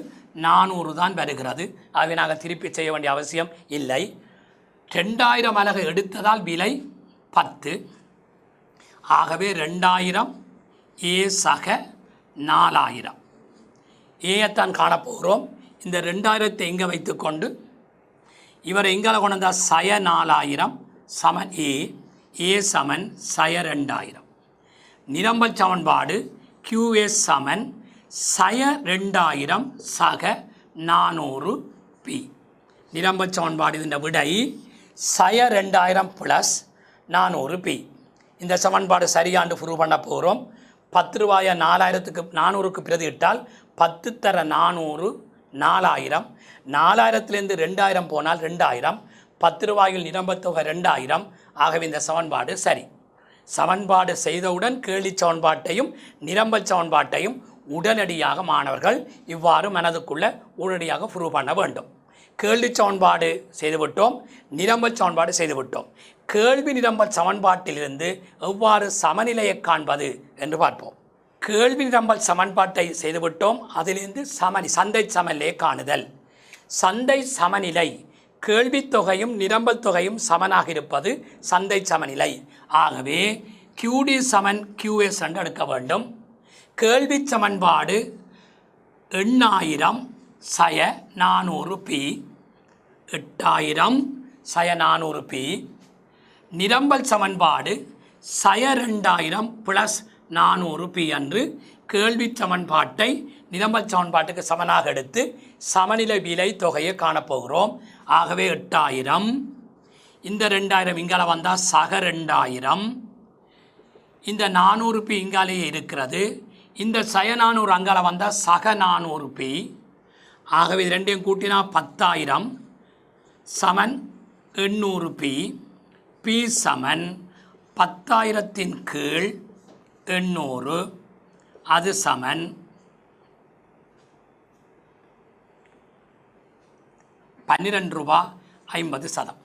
400 தான் வருகிறது. ஆகவே நாங்கள் திருப்பி செய்ய வேண்டிய அவசியம் இல்லை. 2000 அலகு எடுத்ததால் விலை 10. ஆகவே 2000 ஏ சக 4000 ஏயத்தான் காணப்போகிறோம். இந்த 2000ஐ இங்கே வைத்துக்கொண்டு இவரை எங்கால கொண்டு வந்தால் சய 4000 சமன் ஏ. ஏ சமன் சய 2000. நிரம்பல் சமன்பாடு கியூஎஸ் சமன் சய 2000 சக 400 பி. நிரம்பல் சமன்பாடு இந்த விடை சய 2000 ப்ளஸ் 400 பி. இந்த சமன்பாடு சரியாண்டு ப்ரூவ் பண்ண போகிறோம். 10 ரூபாயை 400க்கு பிரதியிட்டால் 10 தர 400 4000. 4000லேருந்து 2000 போனால் 2000. 10 ரூபாயில் நிரம்பத் தொகை 2000. ஆகவே இந்த சமன்பாடு சரி. சமன்பாடு செய்தவுடன் கேள்வி சமன்பாட்டையும் நிரம்பல் சமன்பாட்டையும் உடனடியாக மாணவர்கள் இவ்வாறு மனதுக்குள்ள உடனடியாக ப்ரூவ் பண்ண வேண்டும். கேள்வி சமன்பாடு செய்துவிட்டோம், நிரம்பல் சமன்பாடு செய்துவிட்டோம். கேள்வி நிரம்பல் சமன்பாட்டிலிருந்து எவ்வாறு சமநிலையை காண்பது என்று பார்ப்போம். கேள்வி நிரம்பல் சமன்பாட்டை செய்துவிட்டோம், அதிலிருந்து சந்தை சமநிலையை காணுதல். சந்தை சமநிலை கேள்வி தொகையும் நிரம்பல் தொகையும் சமனாக இருப்பது சந்தை சமநிலை. ஆகவே QD சமன் QS என்று எடுக்க வேண்டும். கேள்வி சமன்பாடு 8000 சய 400p 8000 சய 400p. நிரம்பல் சமன்பாடு சய 2000 ப்ளஸ் 400p என்று கேள்வி சமன்பாட்டை நிரம்பல் சமன்பாட்டுக்கு சமனாக எடுத்து சமநிலை விலை தொகையை காணப்போகிறோம். ஆகவே 8000, இந்த 2000 இங்கால வந்தால் சக 2000, இந்த 400p இங்காலேயே இருக்கிறது, இந்த சய 400 அங்கால வந்தால் சக 400p. ஆகவே இது ரெண்டையும் கூட்டினா 10000 சமன் 800p. p சமன் 10000 கீழ் 800, அது சமன் 12 ரூபா 50 சதம்.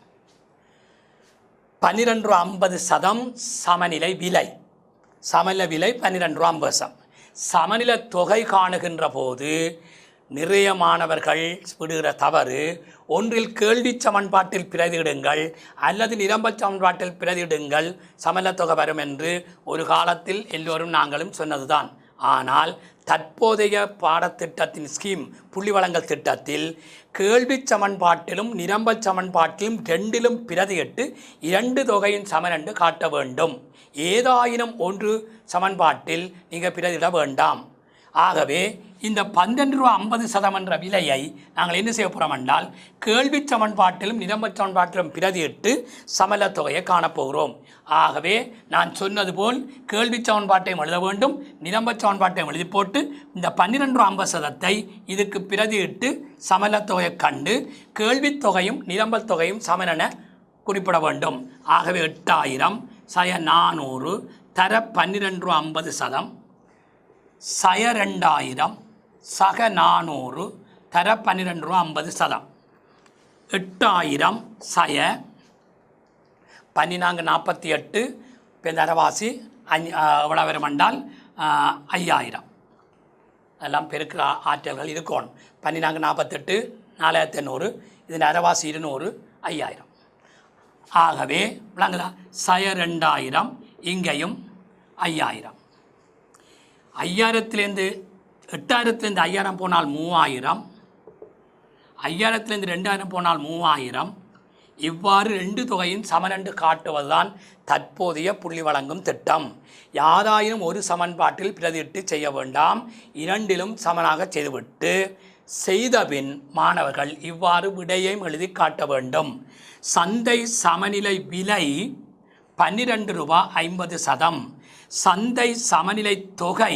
12 ரூபா 50 சதம் சமநிலை விலை. சமநிலை விலை 12 ரூபா 50 சதம். சமநிலை தொகை காணுகின்ற போது நிறைய மாணவர்கள் விடுகிற தவறு, ஒன்றில் கேள்வி சமன்பாட்டில் பிரதியிடுங்கள் அல்லது நிரம்பல் சமன்பாட்டில் பிரதியிடுங்கள் சமநிலை தொகை வரும் என்று ஒரு காலத்தில் எல்லோரும் நாங்களும் சொன்னதுதான். ஆனால் தற்போதைய பாடத்திட்டத்தின் ஸ்கீம் புள்ளி வழங்கல் திட்டத்தில் கேள்வி சமன்பாட்டிலும் நிரம்பல் சமன்பாட்டிலும் ரெண்டிலும் பிரதியிட்டு 2 தொகையின் சமன் என்று காட்ட வேண்டும். ஏதாயினும் ஒன்று சமன்பாட்டில் நீங்கள் பிரதியிட வேண்டாம். ஆகவே இந்த 12 ரூபா 50 சதம் என்ற விலையை நாங்கள் என்ன செய்ய போகிறோம் என்றால் கேள்வி சமன்பாட்டிலும் நிரம்பல் சமன்பாட்டிலும் பிரதியிட்டு சமநிலை தொகையை காணப்போகிறோம். ஆகவே நான் சொன்னது போல் கேள்வி சமன்பாட்டையும் எழுத வேண்டும், நிரம்பல் சமன்பாட்டையும் எழுதி போட்டு இந்த 12 ரூபா 50 சதத்தை இதுக்கு பிரதியிட்டு சமநிலை தொகையை கண்டு கேள்வி தொகையும் நிரம்பல் தொகையும் சமனென குறிப்பிட வேண்டும். ஆகவே 8000 சய 400 தர 12 ரூபா 50 சதம் சய 2000 சக 400 தர 12 ரூபா 50 சதம். 8000 சய 1448 தரவாசி எவ்வளோ வரும் என்றால் 5000. எல்லாம் பெருக்கிற ஆற்றல்கள் இருக்கணும். 1448 4800, இதன் அரைவாசி 200 5000. ஆகவே விளங்குதா? சய 2000 இங்கேயும் 5000. 5000லேருந்து 8000லேருந்து 5000 போனால் 3000, 5000லேருந்து 2000 போனால் 3000. இவ்வாறு 2 தொகையின் சமனென்று காட்டுவதுதான் தற்போதைய புள்ளி வழங்கும் திட்டம். யாராயினும் ஒரு சமன்பாட்டில் பிரதியிட்டு செய்ய வேண்டாம், இரண்டிலும் சமனாக செய்துவிட்டு செய்தபின் மாணவர்கள் இவ்வாறு விடையையும் எழுதி காட்ட வேண்டும். சந்தை சமநிலை விலை 12 ரூபா 50 சதம். சந்தை சமநிலை தொகை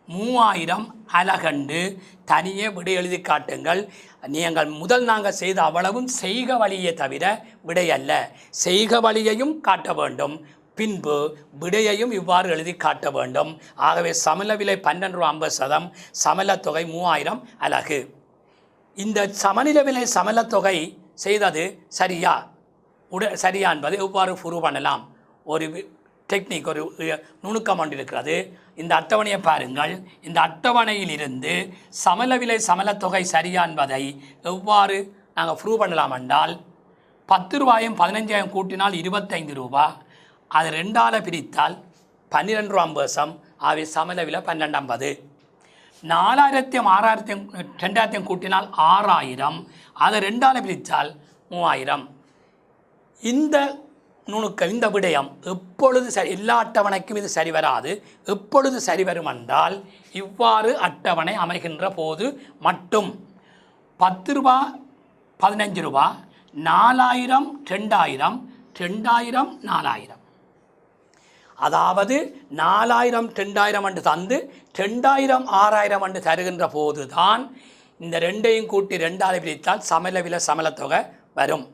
3000 அலகண்டு தனியே விடை எழுதி காட்டுங்கள். நீங்கள் முதல் நாங்கள் செய்த அவ்வளவும் செய்க வழியை தவிர விடை அல்ல. செய்க வழியையும் காட்ட வேண்டும், பின்பு விடையையும் இவ்வாறு எழுதி காட்ட வேண்டும். ஆகவே சமநிலை விலை 12 ரூபா 50 சதம், சமநிலை தொகை 3000 அலகு. இந்த சமநிலை விலை சமநிலை தொகை செய்தது சரியா சரியா என்பதை எவ்வாறு ப்ரூவ் பண்ணலாம்? ஒரு டெக்னிக், ஒரு நுணுக்கம் ஒன்று இருக்கிறது. இந்த அட்டவணையை பாருங்கள். இந்த அட்டவணையில் இருந்து சமநிலை விலை சமநிலை தொகை சரியா என்பதை எவ்வாறு நாங்கள் ப்ரூவ் பண்ணலாம் என்றால் 10 ரூபாயும் 15,000 கூட்டினால் 25 ரூபா, அது 2ஆல் பிரித்தால் 12 ரூபா 50 சம். ஆகவே சமநிலை விலை 1250. 4000 6000 2000 கூட்டினால் 6000, அதை 2ஆல் பிரித்தால் 3000. இந்த நுணுக்கம், இந்த விடயம் எப்பொழுது எல்லா அட்டவணைக்கும் இது சரி வராது. எப்பொழுது சரி வரும் என்றால் இவ்வாறு அட்டவணை அமைகின்ற போது மட்டும். 10 ரூபா 15 ரூபா, 4000 2000, 2000 4000. அதாவது 4000 2000 என்று தந்து 2000 6000 என்று தருகின்ற போது தான் இந்த ரெண்டையும் கூட்டி 2ஆல் பிரித்தால் சமநிலை விலை சமநிலை தொகை வரும்.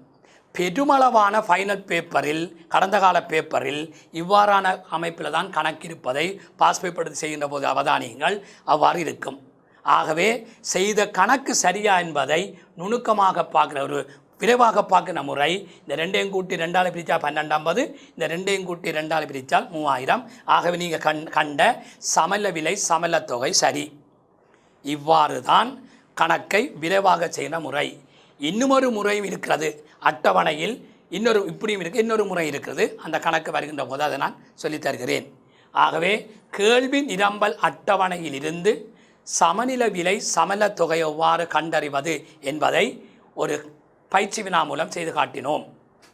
பெருமளவான ஃபைனல் பேப்பரில், கடந்த கால பேப்பரில் இவ்வாறான அமைப்பில் தான் கணக்கிருப்பதை பாஸ்பேப்படுத்தி செய்கின்ற போது அவதானியங்கள் அவ்வாறு இருக்கும். ஆகவே செய்த கணக்கு சரியா என்பதை நுணுக்கமாக பார்க்குற, ஒரு விரைவாக பார்க்கிற முறை இந்த ரெண்டையும் கூட்டி 2ஆல் பிரித்தால் 1250, இந்த ரெண்டையும் கூட்டி 2ஆல் பிரித்தால் 3000. ஆகவே நீங்கள் கண்ட சமநிலை விலை சமநிலை தொகை சரி. இவ்வாறு தான் கணக்கை விரைவாக செய்கிற முறை. இன்னுமொரு முறையும் இருக்கிறது. அட்டவணையில் இப்படியும் இருக்குது, இன்னொரு முறை இருக்குது. அந்த கணக்கு வருகின்ற போது அதை நான் சொல்லித் தருகிறேன். ஆகவே கேள்வி நிரம்பல் அட்டவணையிலிருந்து சமநில விலை சமல தொகை எவ்வாறு கண்டறிவது என்பதை ஒரு பயிற்சி வினா மூலம் செய்து காட்டினோம்.